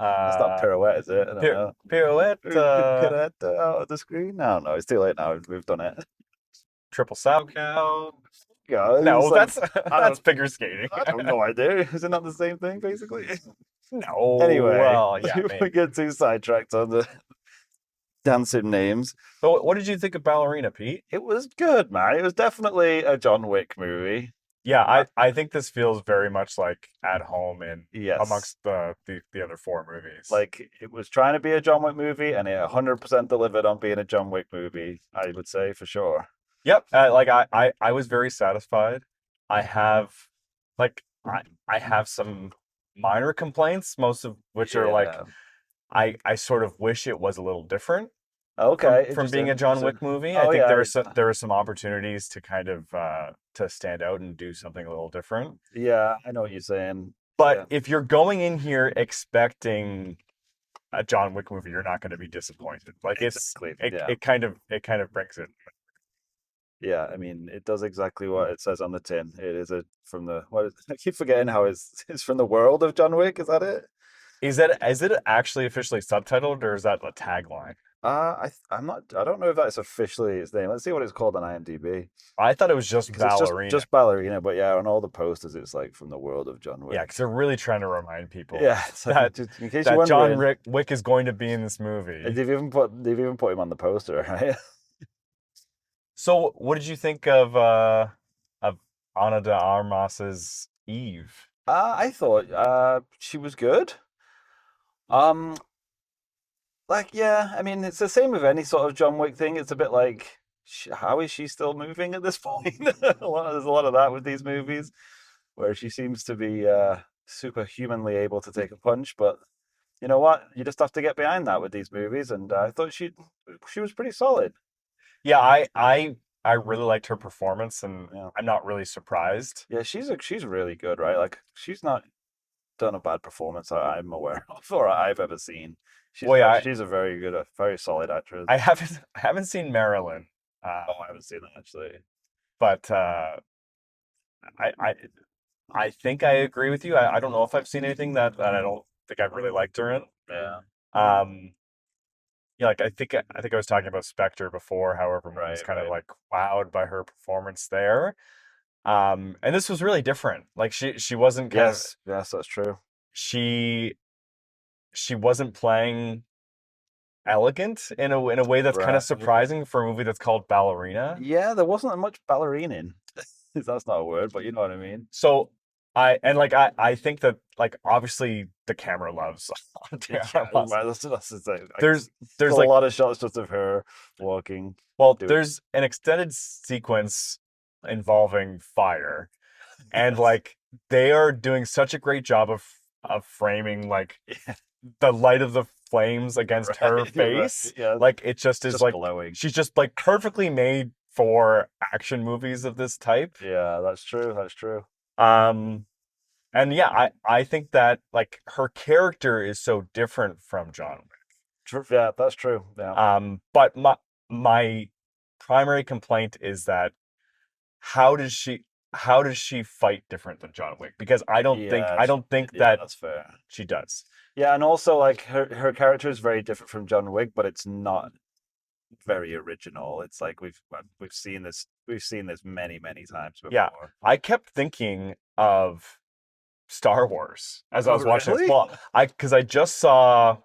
It's not pirouette, is it? I don't know. Pirouette. Pirouette out of the screen? No, it's too late now. We've done it. Triple sow cow. Yeah, no, that's figure skating. I have no idea. Is it not the same thing, basically? No. Anyway, well, yeah, we get too sidetracked on the dancing names. But what did you think of Ballerina, Pete? It was good, man. It was definitely a John Wick movie. Yeah, I think this feels very much like at home amongst the other 4 movies. Like, it was trying to be a John Wick movie, and it 100% delivered on being a John Wick movie, I would say, for sure. Yep. I was very satisfied. I have like I have some minor complaints, most of which are like Yeah. I sort of wish it was a little different Okay, from being a interesting, John interesting. Wick movie. I Oh think yeah, there were some opportunities to kind of to stand out and do something a little different. yeah, I know what you're saying. But Yeah, if you're going in here expecting a John Wick movie, you're not going to be disappointed. Like exactly. Yeah, it kind of brings it. yeah. I mean, it does exactly what it says on the tin. It is a from the what is, I keep forgetting how it's from the world of John Wick. Is that it? Is it actually officially subtitled or is that a tagline? I'm not. I don't know if that's officially its name. Let's see what it's called on IMDb. I thought it was just Because it's just Ballerina. just ballerina, but yeah, on all the posters, it's like from the world of John Yeah, Wick. because they're really trying to remind people Yeah, it's like that just in case you're that wondering, Wick is going to be in this movie. they've even put him on the poster, right? So, what did you think of Ana de Armas's Eve? I thought she was good. Um, like yeah, I mean it's the same with any sort of John Wick thing. It's a bit like how is she still moving at this point? There's a lot of that with these movies where she seems to be superhumanly able to take a punch, but you know what? You just have to get behind that with these movies, and I thought she was pretty solid. Yeah, I really liked her performance, and Yeah, I'm not really surprised. yeah, she's really good, right? Like she's not done a bad performance I'm aware of or I've ever seen. Well, yeah, She's a very good, a very solid actress. I haven't seen Marilyn, Oh, I haven't seen that actually. but I I I think I agree with you. I don't know if I've seen anything that I don't think I've really liked her in. Yeah, Um, yeah, like I think I was talking about Spectre before, how everyone was right, kind of right. like wowed by her performance there. And this was really different. Like she wasn't kind of Yes, yes, that's true. she she wasn't playing elegant in a way that's kind of Right. surprising for a movie that's called Ballerina. Yeah, there wasn't much ballerina in. That's not a word, but you know what I mean. So I think that like obviously the camera loves Yeah, Armas. well, that's the thing. There's There's there's a like lot of shots just of her walking, well doing. there's an extended sequence involving fire and Yes. like they are doing such a great job of framing like Yeah, the light of the flames against her right, right. face. Yeah, Like it just is just like glowing. she's just like perfectly made for action movies of this type. Yeah, that's true. That's true. Um and yeah, I think that like her character is so different from John True. Yeah, that's true. Yeah. Wick. But my primary complaint is that how does she how does she fight different than John Wick? Because Yeah, I don't think yeah, that that's fair. she does. Yeah, and also like her character is very different from John Wick, but it's not very original. It's like we've seen this many times Yeah, before. I kept thinking of Star Wars as I Oh, was watching this. really? Well, I because I just saw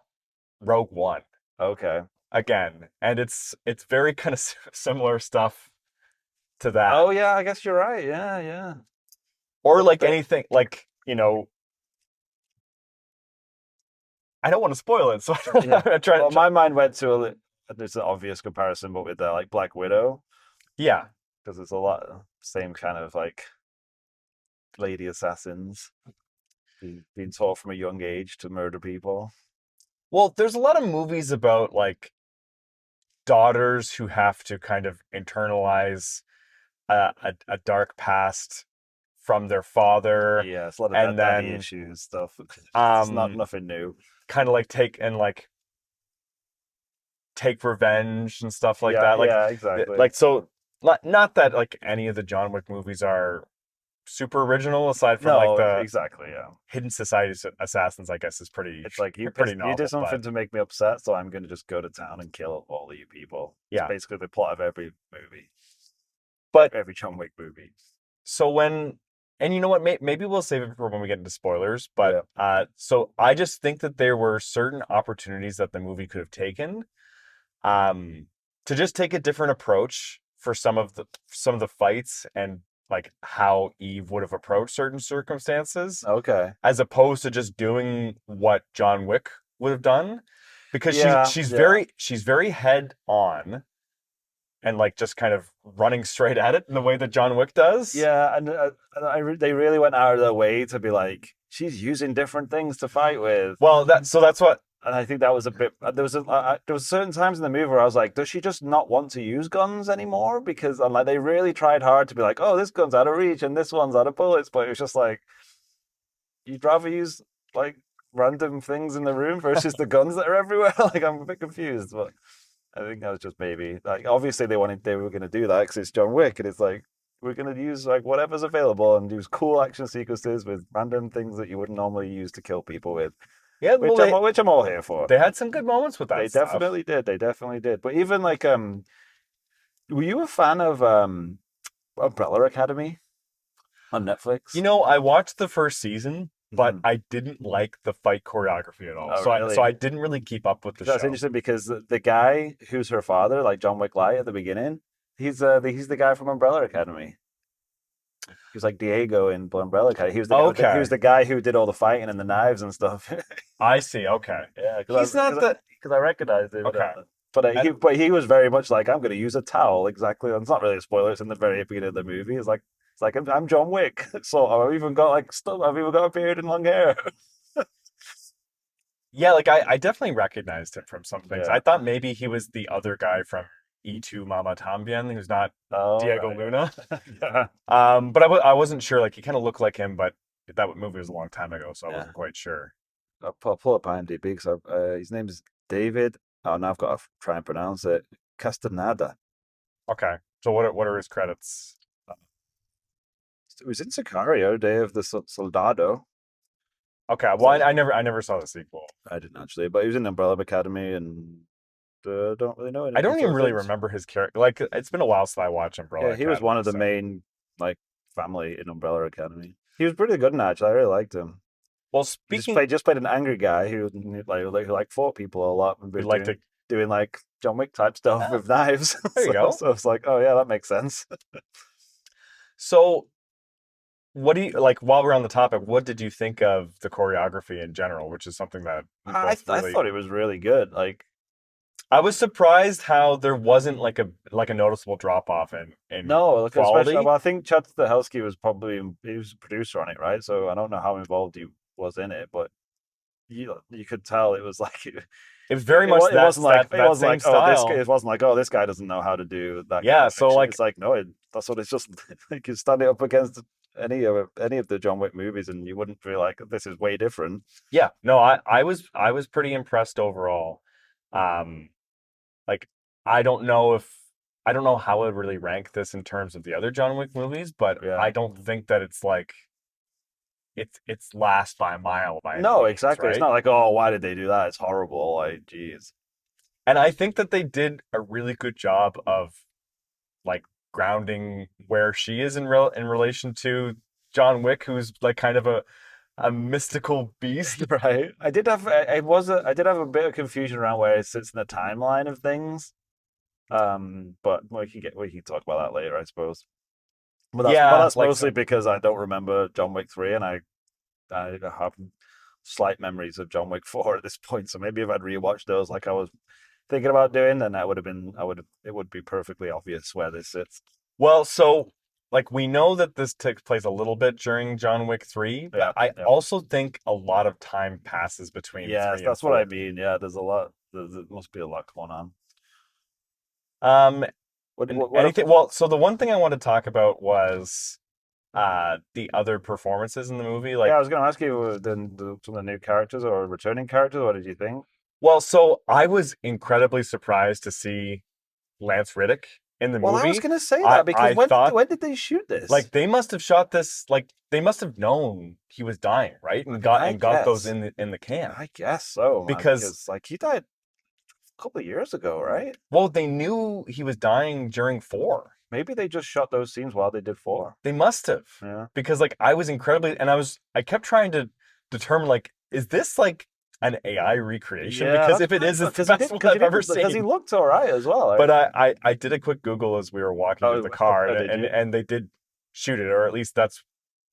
Rogue One Okay. again, and it's very kind of similar stuff to that, Oh yeah, I guess you're right. Yeah, yeah. or like But anything like I don't want to spoil it, so yeah. I try Well, to. my mind went to there's an obvious comparison, but with like Black Widow, Yeah, because it's a lot same kind of like lady assassins being taught from a young age to murder people. well, there's a lot of movies about like daughters who have to kind of internalize a dark past from their father Yeah, it's a lot of and that daddy then issues stuff. It's not um nothing new. kind of like take revenge and stuff like Yeah, that yeah, exactly. like so not that like any of the John Wick movies are super original aside from like No, the exactly. Yeah, Hidden Society Assassins I guess is it's like pretty you did novel, something but to make me upset, so I'm going to just go to town and kill all of you people. It's yeah, basically the plot of every movie, but every John Wick movie. so when and you know what maybe we'll save it for when we get into spoilers, but Yeah. so I just think that there were certain opportunities that the movie could have taken um to just take a different approach for some of the fights and like how Eve would have approached certain circumstances Okay. as opposed to just doing what John Wick would have done because Yeah, yeah. she's very head on and like just kind of running straight at it in the way that John Wick does. Yeah, and they really went out of their way to be like, she's using different things to fight with. Well, that's what. And I think that was a bit. There was certain times in the movie where I was like, does she just not want to use guns anymore? Because I'm like, they really tried hard to be like, oh, this gun's out of reach and this one's out of bullets, but it was just like, you'd rather use like random things in the room versus the guns that are everywhere. Like, I'm a bit confused, but I think that was just maybe like, obviously they were going to do that because it's John Wick, and it's like, we're going to use like whatever's available and use cool action sequences with random things that you wouldn't normally use to kill people with. Yeah, well, Which I'm all here for. they had some good moments with that. They stuff. definitely did. They definitely did. But even like, were you a fan of Umbrella Academy on Netflix? You know, I watched the first season, but Mhm. I didn't like the fight choreography at all. Oh, so really? I didn't really keep up with the That's show. interesting because the guy who's her father, like John Wick Light at the beginning, he's the guy from Umbrella Academy. He was like Diego in Umbrella Academy. He was Okay. he was the guy who did all the fighting and the knives and stuff. I see. Okay. Yeah, He's not the. because I recognized him. Okay. But he was very much like, I'm going to use a towel. Exactly. And it's not really a spoiler. It's in the very beginning of the movie. It's like I'm John Wick. So I've even got like stuff. I've even got a beard and long hair. Yeah, like I definitely recognized him from some things. Yeah. I thought maybe he was the other guy from E2 Mama Tambien, who's not Oh, Diego right. Luna. Yeah. But I wasn't sure. Like he kind of looked like him, but that movie was a long time ago, so I Yeah. wasn't quite sure. I'll pull up IMDb because his name is David. Oh, now I've got to try and pronounce it. Castaneda. Okay, so what are his credits? It was in Sicario, Day of the Soldado. Okay, well I never saw the sequel. I didn't actually, but he was in Umbrella Academy and don't really know. I don't even really things. remember his character. Like it's been a while since I watched Umbrella. Yeah, he was one of the Academy, so- main like family in Umbrella Academy. He was pretty good in that. Actually, I really liked him. Well, He speaking, just played an angry guy who like fought people a lot and we'd like to. doing like John Wick type stuff Ah, with knives. there you go. So it's like, oh yeah, that makes sense. So, what do you like? While we're on the topic, what did you think of the choreography in general? Which is something that we I both really. thought it was really good. Like, I was surprised how there wasn't like a noticeable drop off in no, like, quality. especially, well, I think Chad Stahelski was probably he was a producer on it, right? So I don't know how involved he was in it, but you could tell it was like It was very much it wasn't like that same style. it wasn't like, oh, this guy doesn't know how to do that. Yeah, kind of so, action. like- it's like, no, that's what it's just like, you stand it up against any of the John Wick movies, and you wouldn't feel like this is way different. Yeah, no, I was pretty impressed overall. Like I don't know how I would really rank this in terms of the other John Wick movies, but Yeah. I don't think that it's like it's last by a mile by any No, means, exactly. It's right? not like, oh, why did they do that? It's horrible. Like, geez. And I think that they did a really good job of like grounding where she is in relation to John Wick, who's like kind of a mystical beast. Right. I did have I did have a bit of confusion around where it sits in the timeline of things. But we can talk about that later, I suppose. But that's like mostly because I don't remember John Wick 3, and I have slight memories of John Wick 4 at this point. So maybe if I'd rewatched those like I was thinking about doing, then it would be perfectly obvious where this sits. Well, so like we know that this takes place a little bit during John Wick 3, but Yeah, I yeah. also think a lot of time passes between Yes, 3 that's and what I 4. mean. Yeah, there's a lot. There must be a lot going on. Um, What, and what, what anything. Well, so the one thing I want to talk about was the other performances in the movie. Like, yeah, I was going to ask you some of the new characters or returning characters. What did you think? well, so I was incredibly surprised to see Lance Riddick in the Well, I movie. was going to say I- that because I thought- when did they shoot this? Like they must have shot this. Like they must have known he was dying, right? And got those guess. in the can. I guess so, man, Because- like he died a couple of years ago, right? Well, they knew he was dying during 4. Maybe they just shot those scenes while they did 4. They must have. Yeah. Because like I was incredibly, and I kept trying to determine like, is this like an AI recreation? Because if it is, it's the best one I've ever because he seen. looked all right as well. But I did a quick Google as we were walking to the car, did you? and they did shoot it, or at least that's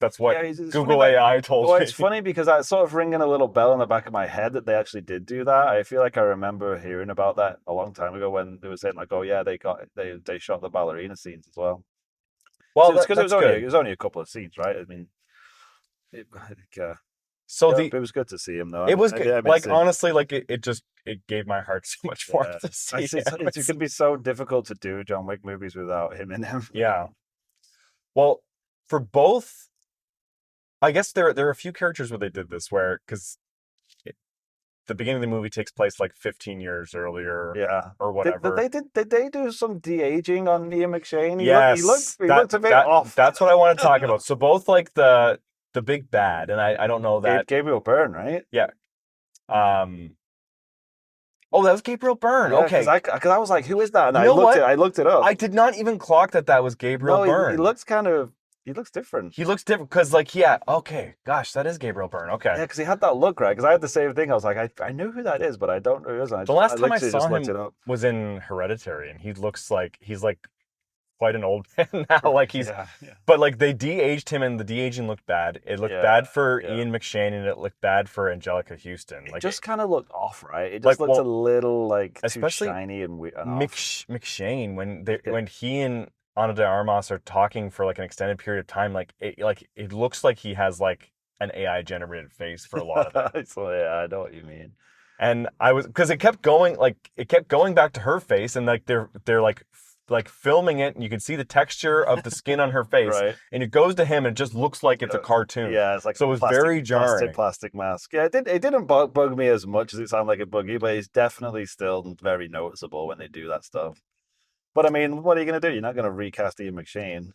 That's what Yeah, it's Google funny that, AI told well, me. it's funny because I sort of ringing a little bell in the back of my head that they actually did do that. I feel like I remember hearing about that a long time ago when they were saying like, oh yeah, they shot the ballerina scenes as well. So Well, it's because that's it good. was only a couple of scenes, right? I mean, I think, So yeah, the it was good to see him though. it was good. I Like miss him. honestly, like it gave my heart so much Yeah, warmth to see him. it's going to be so difficult to do John Wick movies without him in them. Yeah. Well, for both, I guess there are a few characters where they did this where because the beginning of the movie takes place like 15 years earlier Yeah. or whatever. Did they do some de-aging on Ian McShane? Yes, He looked a bit off. that's what I want to talk about. So both like the big bad, and I don't know that. Gabriel Byrne, right? Yeah. Oh, that was Gabriel Byrne. Yeah, Okay. because I was like, who is that? And You know what? I looked it up. I did not even clock that was Gabriel No, Byrne. he looks different. He looks different because, like, yeah, okay, gosh, that is Gabriel Byrne. Okay. Yeah, because he had that look, right? Because I had the same thing. I was like, I knew who that is, but I don't know who it is. The last time I literally saw just him looked it up. was in Hereditary, and he looks like he's like quite an old man now. Like he's, Yeah. but like they de-aged him, and the de-aging looked bad. It looked bad for Ian McShane, and it looked bad for Angelica Houston. Like it just kind of looked off, right? It like, just looked well, a little like too especially shiny and weird. McShane when he and Ana de Armas are talking for like an extended period of time, like it looks like he has like an AI generated face for a lot of it. So yeah, I know what you mean. And I was because it kept going back to her face, and like they're like filming it, and you can see the texture of the skin on her face, Right. and it goes to him, and it just looks like it's a cartoon. Yeah, it's like so it was very jarring. Plastic mask. Yeah, it didn't bug me as much as it sounded like it bugged you, but it's definitely still very noticeable when they do that stuff. But I mean, what are you going to do? You're not going to recast Ian McShane.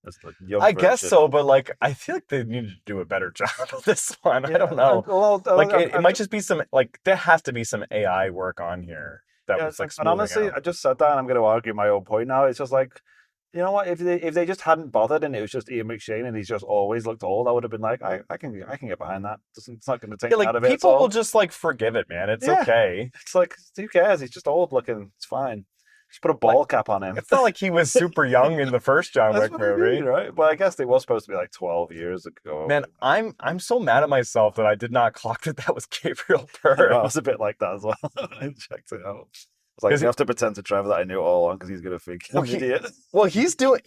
That's the young I guess version. so, but like I feel like they need to do a better job of this one. I don't know. Like it might just be some like there has to be some AI work on here that was like. And honestly, I just said that, and I'm going to argue my own point now. It's just like, you know what? If they just hadn't bothered, and it was just Ian McShane, and he's just always looked old, I would have been like, I can get behind that. It's not going to take me out of it. People will just like forgive it, man. It's okay. It's like, who cares? He's just old looking. It's fine. Just put a ball cap on him. It's not like he was super young in the first John Wick movie, right? Well, I guess it was supposed to be like 12 years ago. Man, I'm so mad at myself that I did not clock that was Gabriel Byrne. I was a bit like that as well. I checked it out. I was like, you have to pretend to Trevor that I knew it all along because he's gonna think I'm an idiot. Well, he's doing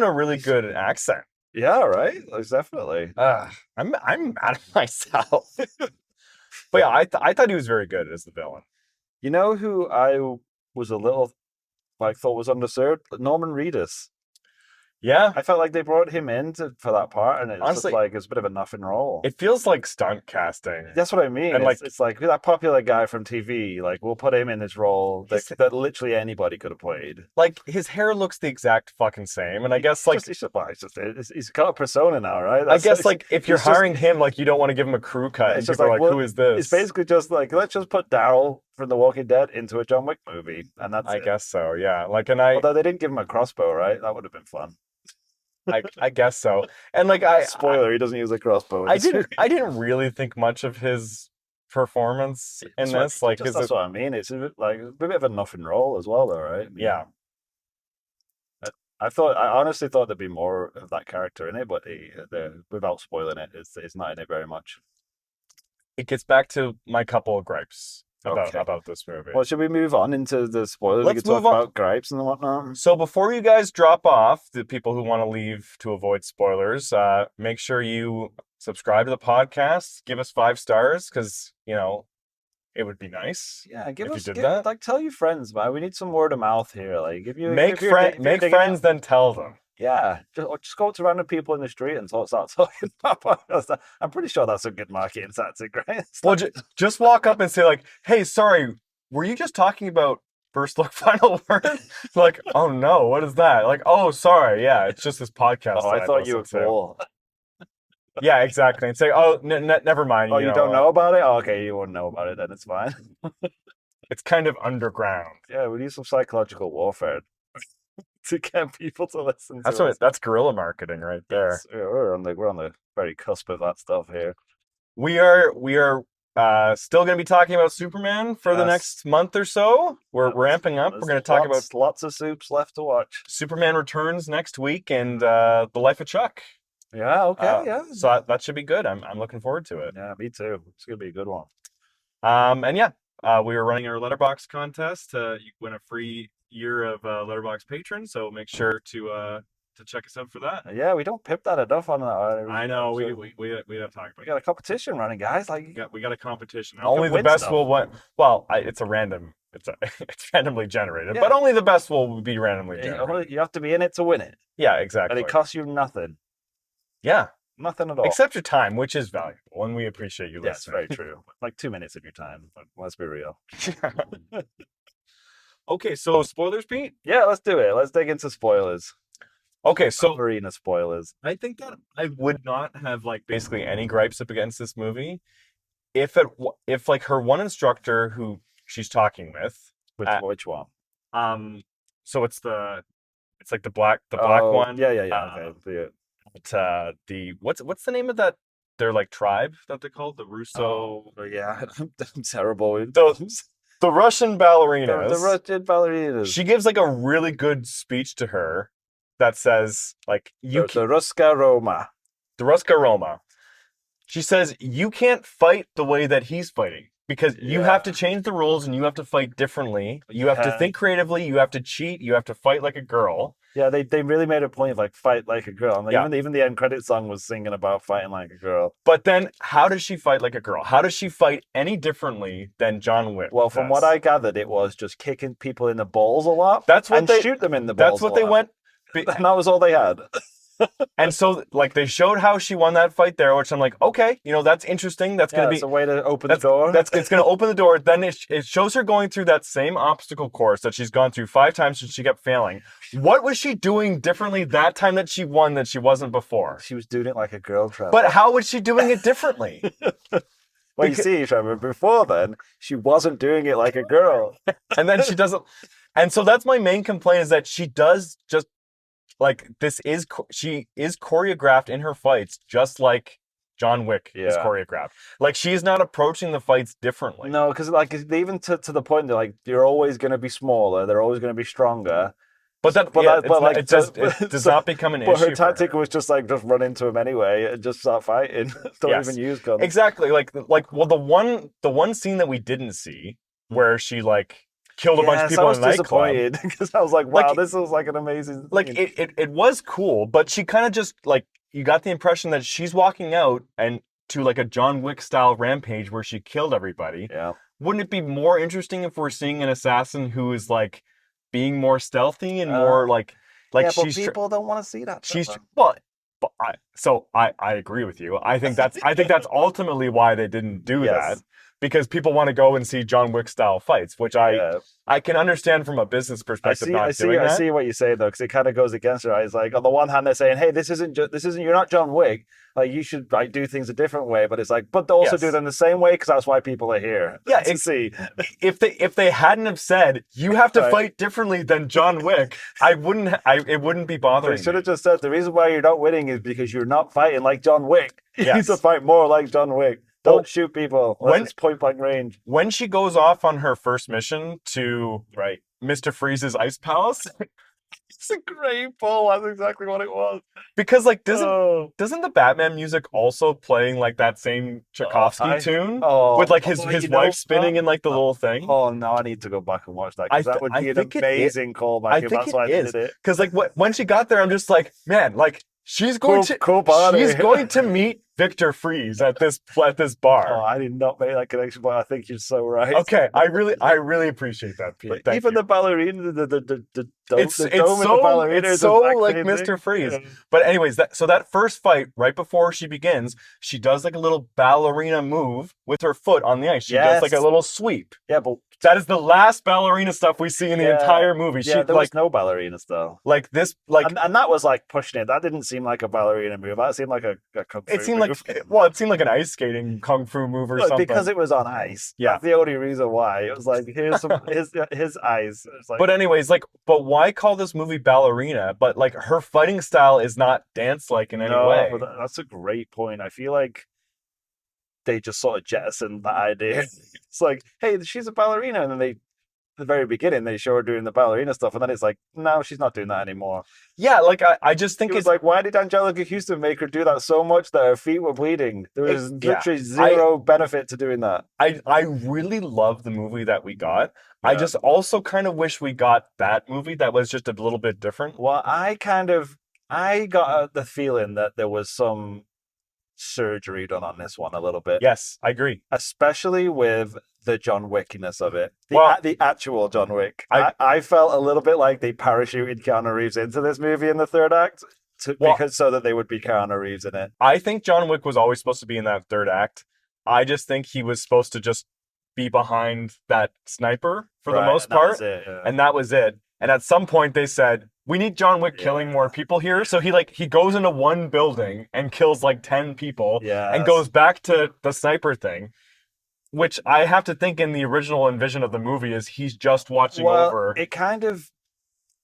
a really good accent. Yeah, right. Like, definitely. I'm mad at myself. But yeah, I thought he was very good as the villain. You know who I was a little thought was underserved? Norman Reedus. Yeah, I felt like they brought him in for that part, and it's honestly, just like it's a bit of a nothing role. It feels like stunt casting. That's what I mean. And it's like that popular guy from TV. Like we'll put him in this role that literally anybody could have played. Like his hair looks the exact fucking same, and I guess like he's got a persona now, right? I guess like if you're hiring him, like you don't want to give him a crew cut. It's just like, who is this? It's basically just like let's just put Daryl from The Walking Dead into a John Wick movie, and that's I it. guess so, yeah. Although they didn't give him a crossbow, right? That would have been fun. I guess so. And like spoiler, he doesn't use a crossbow. I didn't really think much of his performance in this. Like that's what I mean. It's a bit of a nothing role as well, though, right? Yeah. I honestly thought there'd be more of that character in it, but without spoiling it, it's not in it very much. It gets back to my couple of gripes about this movie. Well, should we move on into the spoilers? Let's we can talk about gripes and whatnot. So before you guys drop off, the people who want to leave to avoid spoilers, make sure you subscribe to the podcast, give us 5 stars, because it would be nice. Yeah, that. Like, tell your friends, man. We need some word of mouth here. Like, make friends, then tell them. Yeah, just go to random people in the street and start talking about podcasts. I'm pretty sure that's a good marketing tactic, right? Well, just walk up and say like, "Hey, sorry, were you just talking about First Look, Final Word?" Like, "Oh no, what is that?" Like, "Oh, sorry, yeah, it's just this podcast." Oh, I thought you were cool. Yeah, exactly. And say, "Oh, never mind." Oh, you don't know about it? Oh, okay, you wouldn't know about it, then it's fine. It's kind of underground. Yeah, we need some psychological warfare to get people to listen. That's guerrilla marketing right there. Yes, we're on the very cusp of that stuff here. We are still going to be talking about Superman for the next month or so. We're ramping up. We're going to talk about lots of soups left to watch. Superman Returns next week and The Life of Chuck. Yeah, okay, yeah. So that should be good. I'm looking forward to it. Yeah, me too. It's gonna be a good one. And yeah, we were running our Letterbox contest. You win a free year of Letterbox patron, so make sure to check us out for that. Yeah, we don't pip that enough on that. I know we have to talk We about got a competition running, guys. Like, it. We got a competition. You Only can the win best stuff. will win. Well, it's a random. It's randomly generated, Yeah. but only the best will be randomly generated. you have to be in it to win it, Yeah, and exactly. it costs you nothing, Yeah, nothing at all. except your time, which is valuable, and we appreciate you Yeah, it's listening. very true. Like 2 minutes of your time. But let's be real. Okay, so spoilers, Pete. Yeah, let's do it. Let's dig into spoilers. Okay, so Ballerina spoilers. I think that I would not have like basically any gripes up against this movie if like her one instructor who she's talking with, Which one? so it's like the black one. Yeah. Okay. But what's the name of that? Their like tribe that they're called, the Russo. Yeah, I'm terrible with The Russian ballerinas. the Russian ballerinas. She gives like a really good speech to her that says like the Ruska Roma. the Ruska Roma. She says you can't fight the way that he's fighting because you have to change the rules and you have to fight differently. You have to think creatively. You have to cheat. You have to fight like a girl. Yeah, they really made a point of like fight like a girl. And like, Yeah. even the end credit song was singing about fighting like a girl. But then how does she fight like a girl? How does she fight any differently than John Wick? Well, from what I gathered, it was just kicking people in the balls a lot. That's what and they shoot them in the balls. That's what they went. And that was all they had. And so, like, they showed how she won that fight there, which I'm like, okay, that's interesting. That's gonna be a way to open the door. It's gonna open the door. Then it shows her going through that same obstacle course that she's gone through 5 times since she kept failing. What was she doing differently that time that she won that she wasn't before? She was doing it like a girl, Trevor. But how was she doing it differently? Well, you see, Trevor, before then, she wasn't doing it like a girl. And then she doesn't. And so that's my main complaint, is that she does just like she is choreographed in her fights just like John Wick is choreographed. Like, she's not approaching the fights differently. No, because like even to the point that like you're always going to be smaller, they're always going to be stronger. But it does not become an issue. But her tactic was just run into him anyway and just start fighting. Don't even use guns. Exactly. Well, the one scene that we didn't see where she like killed a bunch of people in a nightclub. Because I was like, wow, this was like an amazing thing. Like it was cool, but she kind of just like, you got the impression that she's walking out and to like a John Wick style rampage where she killed everybody. Yeah. Wouldn't it be more interesting if we're seeing an assassin who is like being more stealthy and more like yeah, but people don't want to see that. I agree with you. I think that's ultimately why they didn't do that, because people want to go and see John Wick style fights, which I can understand from a business perspective. I see what you say though, because it kind of goes against her. It's like on the one hand they're saying, hey, this isn't you're not John Wick. Like, you should like do things a different way, but it's like, but they also do them the same way because that's why people are here. Yeah, see. If they hadn't have said you have to fight differently than John Wick, it wouldn't be bothering. They should have just said the reason why you're not winning is because you're not fighting like John Wick. You need to fight more like John Wick. Don't shoot people unless it's point blank range. When she goes off on her first mission to Mr. Freeze's ice palace. It's a great pull. That's exactly what it was. Because like doesn't the Batman music also playing like that same Tchaikovsky tune with like his wife spinning in like the little thing? Oh no, I need to go back and watch that, because that would be an amazing callback. That's why I did it. Because like when she got there, I'm just like, man, like she's going to meet Victor Freeze at this bar. Oh, I did not make that connection, but I think you're so right. Okay, I really appreciate that, Pete. Thank even you. The ballerina, the dome it's in the ballerina it's is so the like same Mr. Freeze. Yeah. But anyways, that first fight, right before she begins, she does like a little ballerina move with her foot on the ice. She does like a little sweep. Yeah, but that is the last ballerina stuff we see in the entire movie. Yeah, there was no ballerina stuff. Like this, like and that was like pushing it. That didn't seem like a ballerina move. That seemed like a kung fu it seemed move. it seemed like an ice skating kung fu move or something. Because it was on ice. Yeah, that's the only reason why. It was like, here's some his ice. Like, but anyways, but why call this movie Ballerina? But like her fighting style is not dance like in any way. But that's a great point. I feel like they just sort of jettisoned that idea. It's like, hey, she's a ballerina, and then the very beginning, they show her doing the ballerina stuff, and then it's like, no, she's not doing that anymore. Yeah, like I just think It was like, why did Angelica Houston make her do that so much that her feet were bleeding? There was literally zero benefit to doing that. I really love the movie that we got. I Yeah. just also kind of wish we got that movie that was just a little bit different. Well, I got the feeling that there was some surgery done on this one a little bit. Yes, I agree. Especially with the John Wickiness of it. Well, The actual John Wick. I felt a little bit like they parachuted Keanu Reeves into this movie in the third act because so that they would be Keanu Reeves in it. I think John Wick was always supposed to be in that third act. I just think he was supposed to just be behind that sniper for the most part. And that was it. And at some point they said, we need John Wick killing more people here. So he goes into one building and kills like 10 people and goes back to the sniper thing, which I have to think in the original envision of the movie is he's just watching over. It kind of,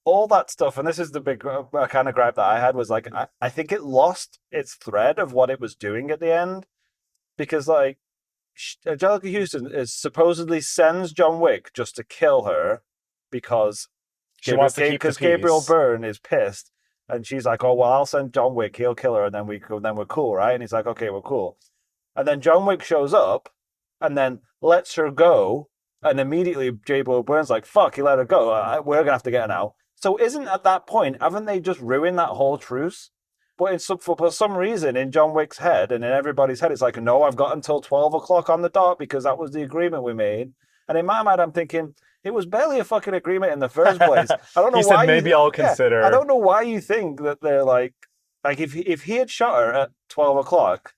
all that stuff, and this is the big kind of gripe that I had, was like, I think it lost its thread of what it was doing at the end. Because like, Angelica Houston is supposedly sends John Wick just to kill her because she wants to keep the peace. Gabriel Byrne is pissed, and she's like, "Oh well, I'll send John Wick. He'll kill her, and then we're cool, right?" And he's like, "Okay, we're cool." And then John Wick shows up, and then lets her go, and immediately Gabriel Byrne's like, "Fuck, he let her go. We're gonna have to get her now." So isn't at that point, haven't they just ruined that whole truce? But for some reason, in John Wick's head and in everybody's head, it's like, no, I've got until 12 o'clock on the dot because that was the agreement we made. And in my mind, I'm thinking, it was barely a fucking agreement in the first place. I don't know why. Said, maybe I'll consider. I don't know why you think that they're like if he had shot her at 12 o'clock,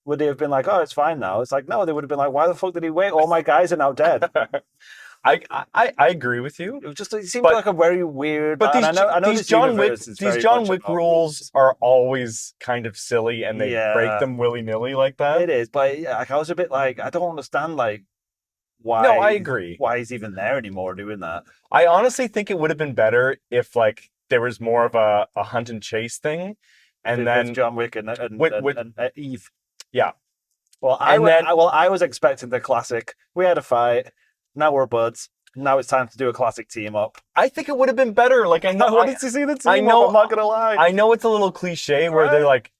would they have been like, oh, it's fine now? It's like, no, they would have been like, why the fuck did he wait? All my guys are now dead. I agree with you. It seems like a very weird. But these John Wick rules are always kind of silly, and they break them willy nilly like that. It is, but I was a bit like, I don't understand why. No, I agree. Why he's even there anymore doing that? I honestly think it would have been better if like there was more of a hunt and chase thing, and then John Wick and Eve. Yeah. Well, I was expecting the classic. We had a fight. Now we're buds. Now it's time to do a classic team up. I think it would have been better. Like I know, wanted to see the team up. I'm not gonna lie. I know it's a little cliche where they're like,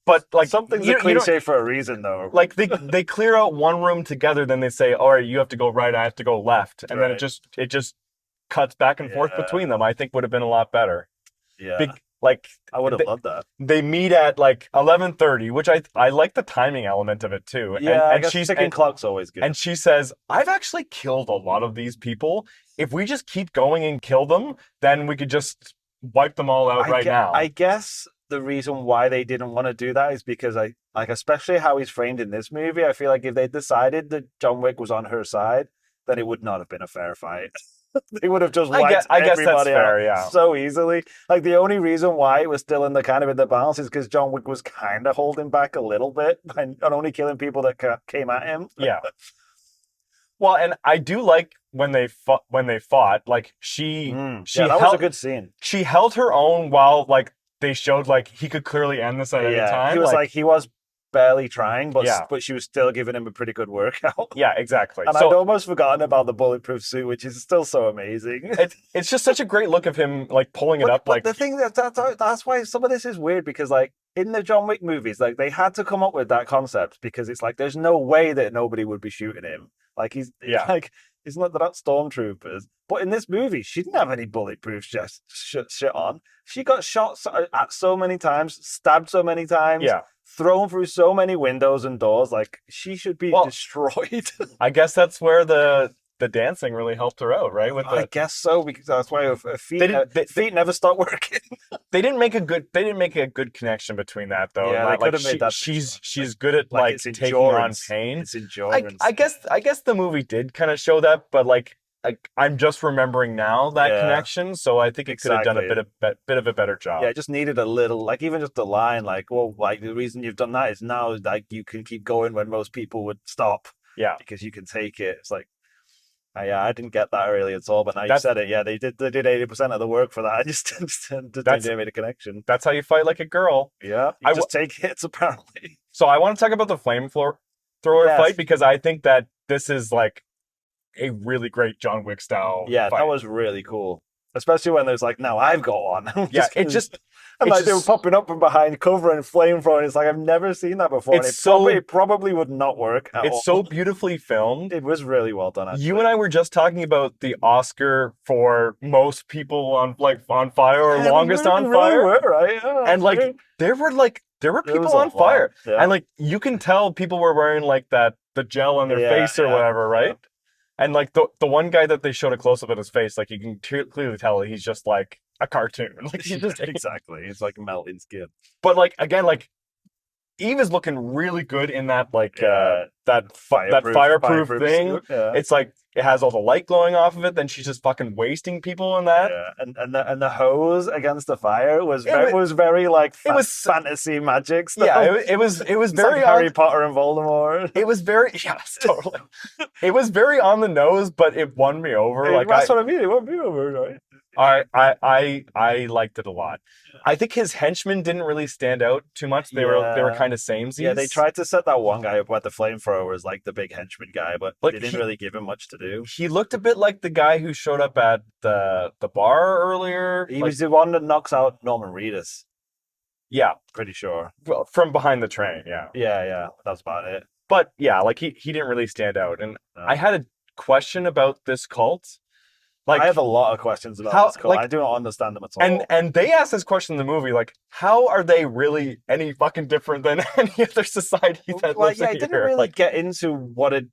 but like something's a cliche for a reason, though. Like they clear out one room together, then they say, "All right, you have to go right. I have to go left," and then it just cuts back and forth between them. I think would have been a lot better. Yeah. I would have loved that. They meet at like 11:30, which I like the timing element of it too. Yeah, and ticking clock's always good. And she says, "I've actually killed a lot of these people. If we just keep going and kill them, then we could just wipe them all out now." I guess the reason why they didn't want to do that is because especially how he's framed in this movie, I feel like if they decided that John Wick was on her side, then it would not have been a fair fight. They would have just wiped everybody out so easily. Like the only reason why it was still in the balance is because John Wick was kind of holding back a little bit and only killing people that came at him. Yeah. Well, and I do like when they fought. Like that was a good scene. She held her own while like they showed like he could clearly end this at any time. He was barely trying, but she was still giving him a pretty good workout. Yeah, exactly. And I'd almost forgotten about the bulletproof suit, which is still so amazing. It's just such a great look of him like pulling it up. But the thing that's why some of this is weird, because like in the John Wick movies, like they had to come up with that concept because it's like there's no way that nobody would be shooting him. Like they're not stormtroopers. But in this movie, she didn't have any bulletproof shit on. She got shot at so many times, stabbed so many times. Yeah. Thrown through so many windows and doors, like she should be destroyed. I guess that's where the dancing really helped her out, right? I guess so, because that's why her feet never stopped working. They didn't make a good connection between that though. Yeah, like, made that. She's good at like taking on pain. It's endurance. I guess the movie did kind of show that, but like I'm just remembering now that connection, so I think it could have done a bit of a better job. Yeah, it just needed a little, like even just a line, like, well, like the reason you've done that is now like you can keep going when most people would stop. Yeah, because you can take it. It's like, I didn't get that really at all, but now you said it. Yeah, they did 80% of the work for that. I just didn't make a connection. That's how you fight like a girl. Yeah, you just take hits apparently. So I want to talk about the flamethrower fight because I think that this is like a really great John Wick style Yeah, fight. that was really cool. Especially when there's like, now I've got one. Yeah, And it's like they were just popping up from behind cover and flamethrower. It's like I've never seen that before. And it's so it probably would not work at it's all. so beautifully filmed. It was really well done, actually. You and I were just talking about the Oscar for most people on fire or Yeah, longest we on really fire, were, right? Yeah, and like right. there were There people was a on lot. fire, Yeah. and like you can tell people were wearing like the gel on their Yeah, face or yeah, whatever, right? yeah. And like the one guy that they showed a close up of his face, like you can clearly tell he's just like a cartoon. Like he's just Exactly. It's like melting skin. But like again, like Eve is looking really good in that like Yeah. that Fireproof fireproof thing. suit, yeah. It's like it has all the light glowing off of it. Then she's just fucking wasting people in that. Yeah, and the hose against the fire was It was very like it was fantasy magic stuff. yeah. It was It's very like Harry Potter and Voldemort. It was very yes, totally. It was very on the nose, but it won me over. Like That's what I mean. It won't be over, right? I liked it a lot. I think his henchmen didn't really stand out too much. They were kind of samesies. Yeah, they tried to set that one guy up with the flamethrower as like the big henchman guy, but Like, they didn't really give him much to do. He looked a bit like the guy who showed up at the bar earlier. He Like, was the one that knocks out Norman Reedus. yeah, Pretty sure. well, from behind the train. Yeah, Yeah, that's about it. but yeah, like he didn't really stand out. And No. I had a question about this cult. Like I have a lot of questions about how- this cult. like- I do not understand them at all. and they asked this question in the movie, like, how are they really any fucking different than any other society that lives yeah, in it didn't here? really Like, get into what it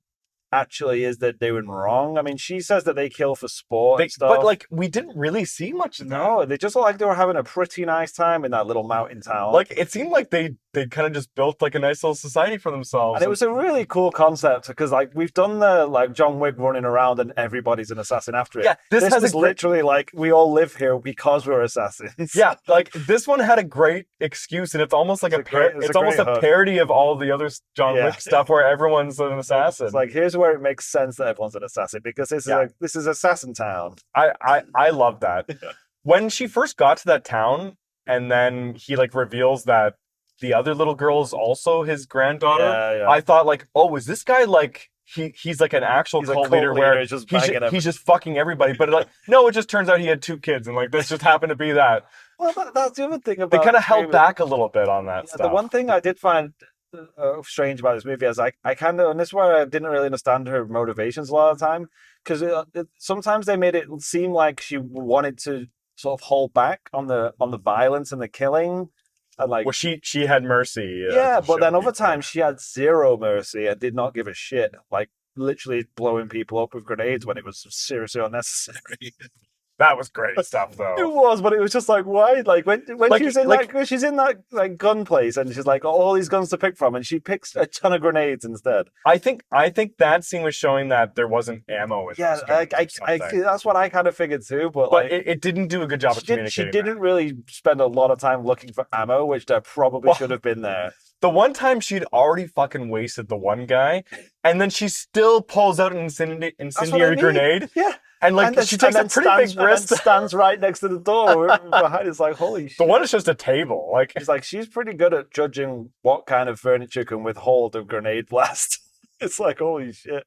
actually is they're doing wrong. I mean, she says that they kill for sport and stuff. but like we didn't really see much of that. no, they just look like they were having a pretty nice time in that little mountain town. Like it seemed like they kind of just built like a nice little society for themselves. And it was a really cool concept because, like, we've done the like John Wick running around and everybody's an assassin after it. Yeah, this has was a great- literally like we all live here because we're assassins. yeah, like this one had a great excuse, and it's almost like It's a almost great a hook. parody of all the other John Yeah. Wick stuff where everyone's an assassin. It's like here's where it makes sense that everyone's an assassin because Yeah. this is assassin town. I love that. Yeah. When she first got to that town, and then he like reveals that the other little girl is also his granddaughter. Yeah. I thought like, oh, is this guy like he's like an actual He's a cult cult leader leader, where he's just banging everybody. he's just fucking everybody. But like, no, it just turns out he had 2 kids, and like this just happened to be that. Well, that's the other thing They about kind of held movie. back a little bit on that Yeah, stuff. the one thing I did find strange about this movie is I kind of, and this is where I didn't really understand her motivations a lot of the time, because sometimes they made it seem like she wanted to sort of hold back on the violence and the killing, and like Well, she had mercy. yeah, to but show then other people. times she had zero mercy and did not give a shit, like literally blowing people up with grenades when it was seriously unnecessary. That was great stuff, It though. was, but it was just like, why? Like when Like- she's in like- when she's in that like gun place and she's like all these guns to pick from, and she picks a ton of grenades instead. I think that scene was showing that there wasn't ammo. In Yeah, those guns or something. that's what I kind of figured too. But But like, it didn't do a good job of she communicating. that. didn't really spend a lot of time looking for ammo, which there probably Well, should have been there. The one time she'd already fucking wasted the one guy, and then she still pulls out an incendiary mean. grenade, Yeah, and like then- she takes and a then pretty stands, big and then risk. stands right next to the door behind. It's like holy shit. The one is just a table. Like It's like she's pretty good at judging what kind of furniture can withhold a grenade blast. It's like holy shit.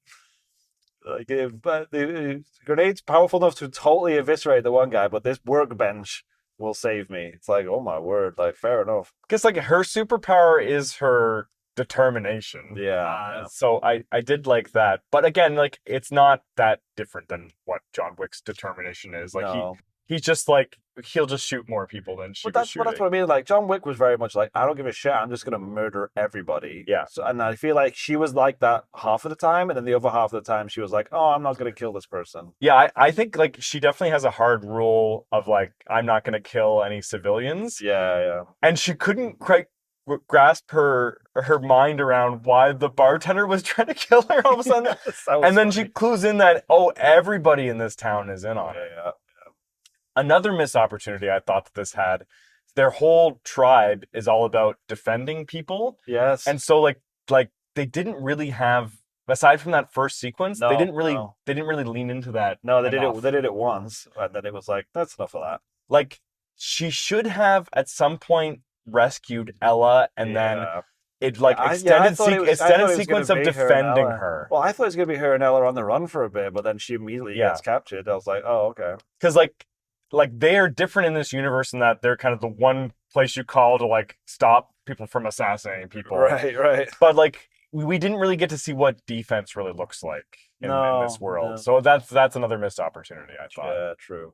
Like, but the grenade's powerful enough to totally eviscerate the one guy, but this workbench will save me. It's like, oh my word, like fair enough. because like her superpower is her determination. Yeah. So I did like that, but again, like it's not that different than what John Wick's determination is. Like No. he's just like he'll just shoot more people than she But that's what I mean. Like John Wick was very much like, I don't give a shit. I'm just gonna murder everybody. Yeah. So, and I feel like she was like that half of the time, and then the other half of the time she was like, oh, I'm not gonna kill this person. Yeah, I think like she definitely has a hard rule of like I'm not going to kill any civilians, Yeah. and she couldn't quite grasp her mind around why the bartender was trying to kill her all of a sudden, That was and then she funny. clues in that everybody in this town is in on it. Yeah. Another missed opportunity I thought that this had. Their whole tribe is all about defending people, Yes. and so like they didn't really have. Aside from that first sequence, they No, didn't really no. lean into that. No, they did enough. it. They did it once, and then it was like, that's enough of that. Like she should have at some point rescued Ella and then Yeah. it like I extended thought I thought extended it was going sequence to of be her and defending Ella. her. Well, I thought it was going to be her and Ella on the run for a bit, but then she immediately Yeah, gets captured. I was like, oh, okay. because like they are different in this universe in that they're kind of the one place you call to like stop people from assassinating people. Right, right. But like we didn't really get to see what defense really looks like in this No, world. no. So that's another missed opportunity, I thought. Yeah, true.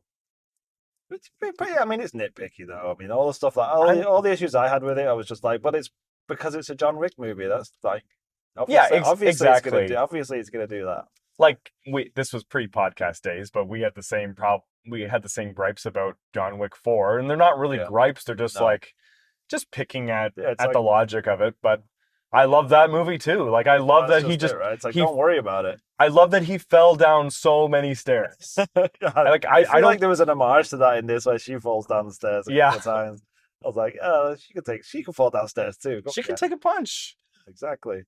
But yeah, I mean, it's nitpicky though. I mean, all the stuff that I'm all the issues I had with it, I was just like, but it's because it's a John Wick movie. That's like yeah, obviously exactly. it's gonna do that. Like this was pre-podcast days, but we had the same we had the same gripes about John Wick 4, and they're not really Yeah, gripes, they're just no, like just picking yeah, it's at like the logic of it, but I love that movie too. Like I love that's that just it, right? It's like he don't worry about it. I love that he fell down so many stairs. Like I I feel like don't there was an homage to that in this where she falls down the stairs a yeah, couple of times. I was like, oh, she can fall downstairs too. Go she can for it. take a punch. Exactly.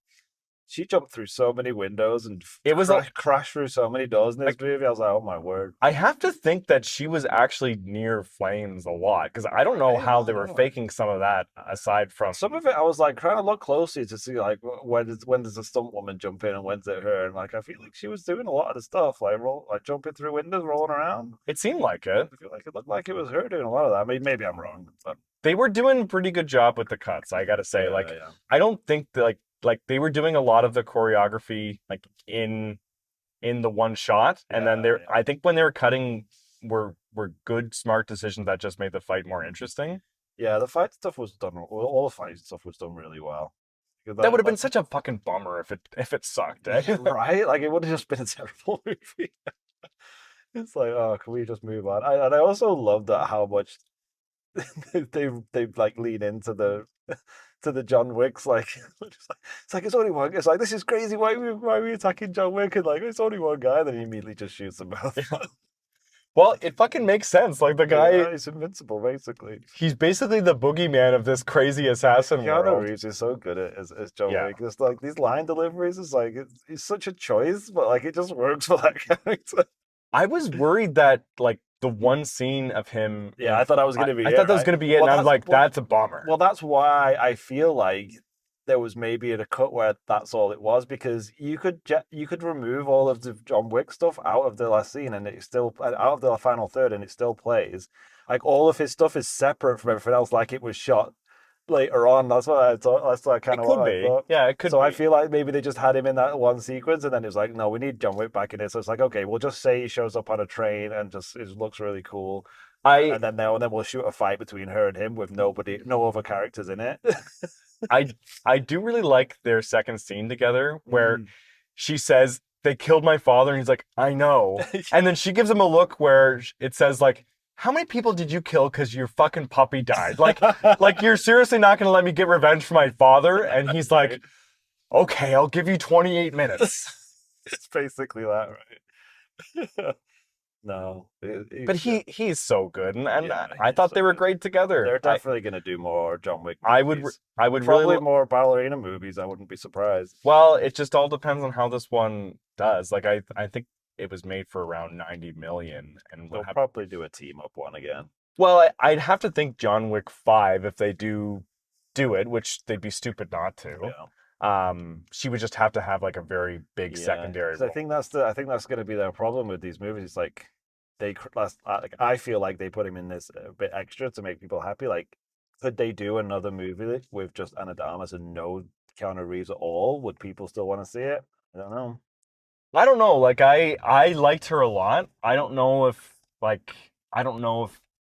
She jumped through so many windows and It was a crashed through so many doors in this like movie. I was like, oh my word. I have to think that she was actually near flames a lot because I don't know Right? how I they don't were know. faking some of that aside from Some of it, I was like trying to look closely to see like when does a stunt woman jump in and when's it her, and like I feel like she was doing a lot of the stuff like jumping through windows, rolling around. it seemed like it. I feel like it looked like it was her doing a lot of that. I mean, maybe I'm wrong, but They were doing a pretty good job with the cuts, I gotta say. yeah, Like yeah, I don't think that like they were doing a lot of the choreography like in the one shot, and then yeah, I think when they were cutting were good smart decisions that just made the fight more interesting. yeah. The fight stuff was done. All the fight stuff was done really well. That would have been Like, such a fucking bummer if it sucked, eh? right? Like it would have just been a terrible movie. It's like, oh, can we just move on? And I also love that how much they like lean into the to the John Wicks it's like it's only one. It's like this is crazy. Why are we attacking John Wick? And like it's only one guy. Then he immediately just shoots them both. Well, it fucking makes sense. Like the guy, Yeah, he's invincible basically. he's basically the boogeyman of this crazy assassin Keanu world. Reeves is so good at as John Yeah. Wick. Just like these line deliveries is like it's such a choice, but like it just works for that character. I was worried that like the one scene of him Yeah, I thought that was gonna be I it, thought that was right? gonna be it, Well, and I was like, that's a bummer. well, that's why I feel like there was maybe a cut where that's all it was because you could remove all of the John Wick stuff out of the last scene and it still out of the final third and it still plays. Like all of his stuff is separate from everything else, like it was shot later on. That's what I thought. That's what It kind of could what I be. thought. Yeah, it could So I be. feel like maybe they just had him in that one sequence, and then it was like, no, we need John Wick back in it. So it's like, okay, we'll just say he shows up on a train and just it looks really cool, I and then now and then we'll shoot a fight between her and him with no other characters in it. I I do really like their second scene together where Mm. she says they killed my father and he's like, I know. And then she gives him a look where it says like, how many people did you kill because your fucking puppy died? Like you're seriously not gonna let me get revenge for my father? And he's like, okay, I'll give you 28 minutes. It's basically that, right? No, But he's so good, and yeah, I he's thought so they were good. great together. They're definitely gonna do more John Wick I would movies. I would Probably really more ballerina movies. I wouldn't be surprised. well, it just all depends on how this one does. Like I think it was made for around 90 million, and They'll probably do a team up one again. well, I'd have to think John Wick 5 if they do it, which they'd be stupid not to. Yeah. She would just have to have like a very big Yeah, secondary 'cause I role. think I think that's going to be their problem with these movies. It's like like I feel like they put him in this a bit extra to make people happy. Like, could they do another movie with just Anna de Armas and no Keanu Reeves at all? Would people still want to see it? I don't know. I don't know. Like I liked her a lot. I don't know if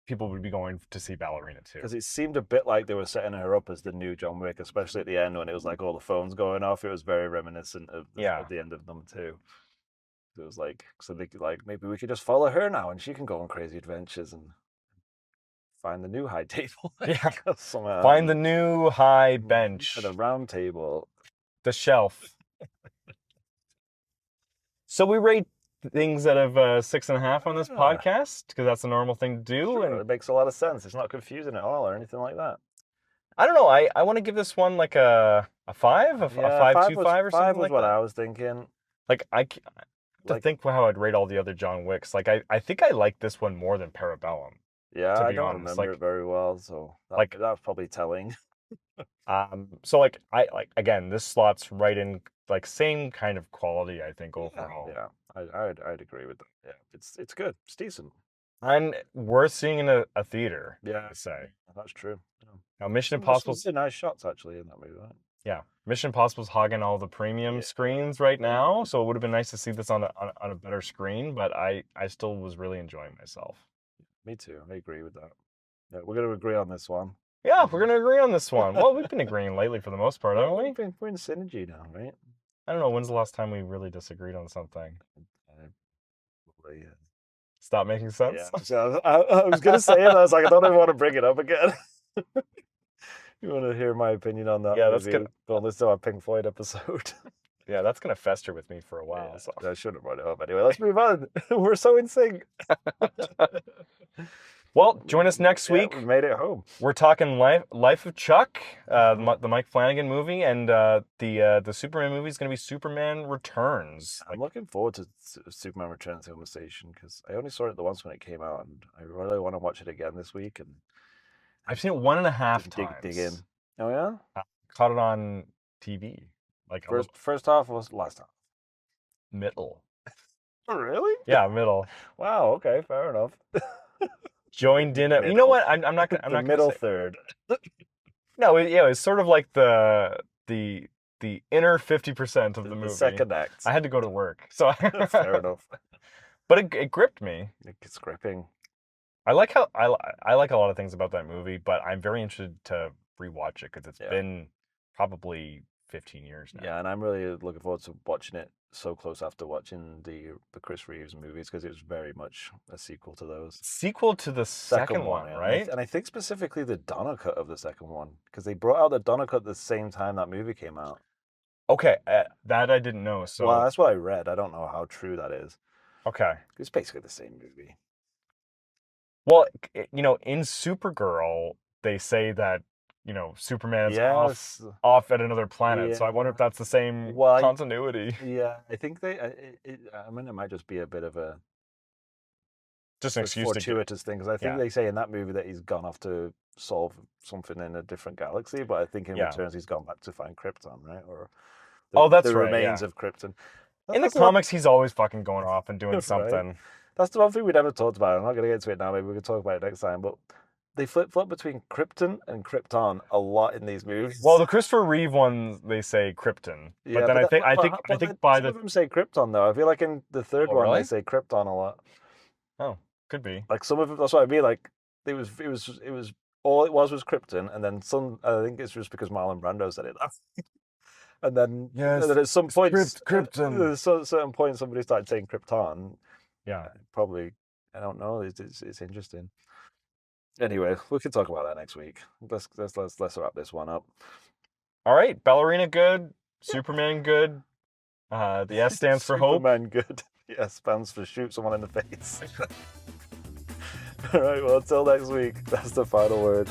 people would be going to see Ballerina too. Because it seemed a bit like they were setting her up as the new John Wick, especially at the end when it was like all the phones going off. It was very reminiscent Yeah. of the end of them too. It was like so they could like maybe we could just follow her now and she can go on crazy adventures and find the new high table. Yeah. Somehow. Find the new high bench, At a round table. the shelf. So we rate things out of 6.5 on this Yeah. podcast because that's a normal thing to do. Sure, And it makes a lot of sense. It's not confusing at all or anything like that. I don't know. I want to give this one like a 5, a 5.25 or something five was like what that. I was thinking. Like to Like, think how I'd rate all the other John Wicks. Like I think I like this one more than Parabellum. yeah, to I be don't honest, remember like- it very well, so like- that was probably telling. So like again, this slots right in like same kind of quality, I think, overall. Yeah, I'd agree with that. Yeah, it's good. It's decent. And worth seeing in a theater, Yeah, I say. that's true. Yeah. Now Mission There's some Impossible's really nice shots actually in that movie, right? yeah, Mission Impossible's hogging all the premium Yeah. screens right now, so it would have been nice to see this on a better screen, but I still was really enjoying myself. Me too. I agree with that. Yeah, we're going to agree on this one. Yeah, we're gonna agree on this one. Well, we've been agreeing lately for the most part, haven't we? We're in synergy now, right? I don't know, when's the last time we really disagreed on something? Probably, Stop making sense? yeah. So I was going to say it. I was like, I don't even want to bring it up again. You want to hear my opinion on that? Yeah, that's movie? good. Go listen to our Pink Floyd episode. Yeah, that's gonna fester with me for a while. Yeah, So. I should have brought it up anyway. Let's move on. We're so in sync. Well, join us next Yeah, week. we made it home. We're talking Life of Chuck, the Mike Flanagan movie, and the Superman movie is going to be Superman Returns. I'm looking forward to Superman Returns conversation because I only saw it the once when it came out, and I really want to watch it again this week. And I've seen it 1.5 times. dig in. Oh yeah, I caught it on TV, like first half was last half. middle. Oh really? Yeah, middle. Wow. Okay, fair enough. Joined in it. You know what? I'm not gonna. I'm the not middle gonna say, third. No, it's sort of like the inner 50% of the movie. The second act. I had to go to work, so Fair enough. But it gripped me. It's gripping. I like how I like a lot of things about that movie, but I'm very interested to rewatch it because it's been probably 15 years now. Yeah, and I'm really looking forward to watching it so close after watching the Chris Reeves movies because it was very much a sequel to those. Sequel to the second one, yeah. right? And I think specifically the Donner cut of the second one because they brought out the Donner cut at the same time that movie came out. Okay, that I didn't know. So well, that's what I read. I don't know how true that is. Okay, it's basically the same movie. Well, in Supergirl, they say that Superman is off at another planet. So I wonder if that's the same continuity. Yeah, I think I mean, it might just be a bit of a just an excuse fortuitous thing because I think they say in that movie that he's gone off to solve something in a different galaxy, but I think in Returns he's gone back to find Krypton, right? Or the remains of Krypton. In the comics, he's always fucking going off and doing something. Right? That's the one thing we never talked about. I'm not going to get to it now. Maybe we can talk about it next time. But they flip-flop between Krypton and Krypton a lot in these movies. Well, the Christopher Reeve ones, they say Krypton. But then I think by some of them say Krypton though. I feel like in the third one they say Krypton a lot. Oh, could be. Like some of them. That's what I mean. Like it was all it was Krypton, and then some. I think it's just because Marlon Brando said it. And then, and then at some point, Krypton. At a certain point, somebody started saying Krypton. Yeah, probably. I don't know. It's interesting. Anyway, we can talk about that next week. Let's wrap this one up. All right, Ballerina good, Superman good. The S stands for hope. Superman good. The S stands for shoot someone in the face. All right. Well, until next week. That's the final word.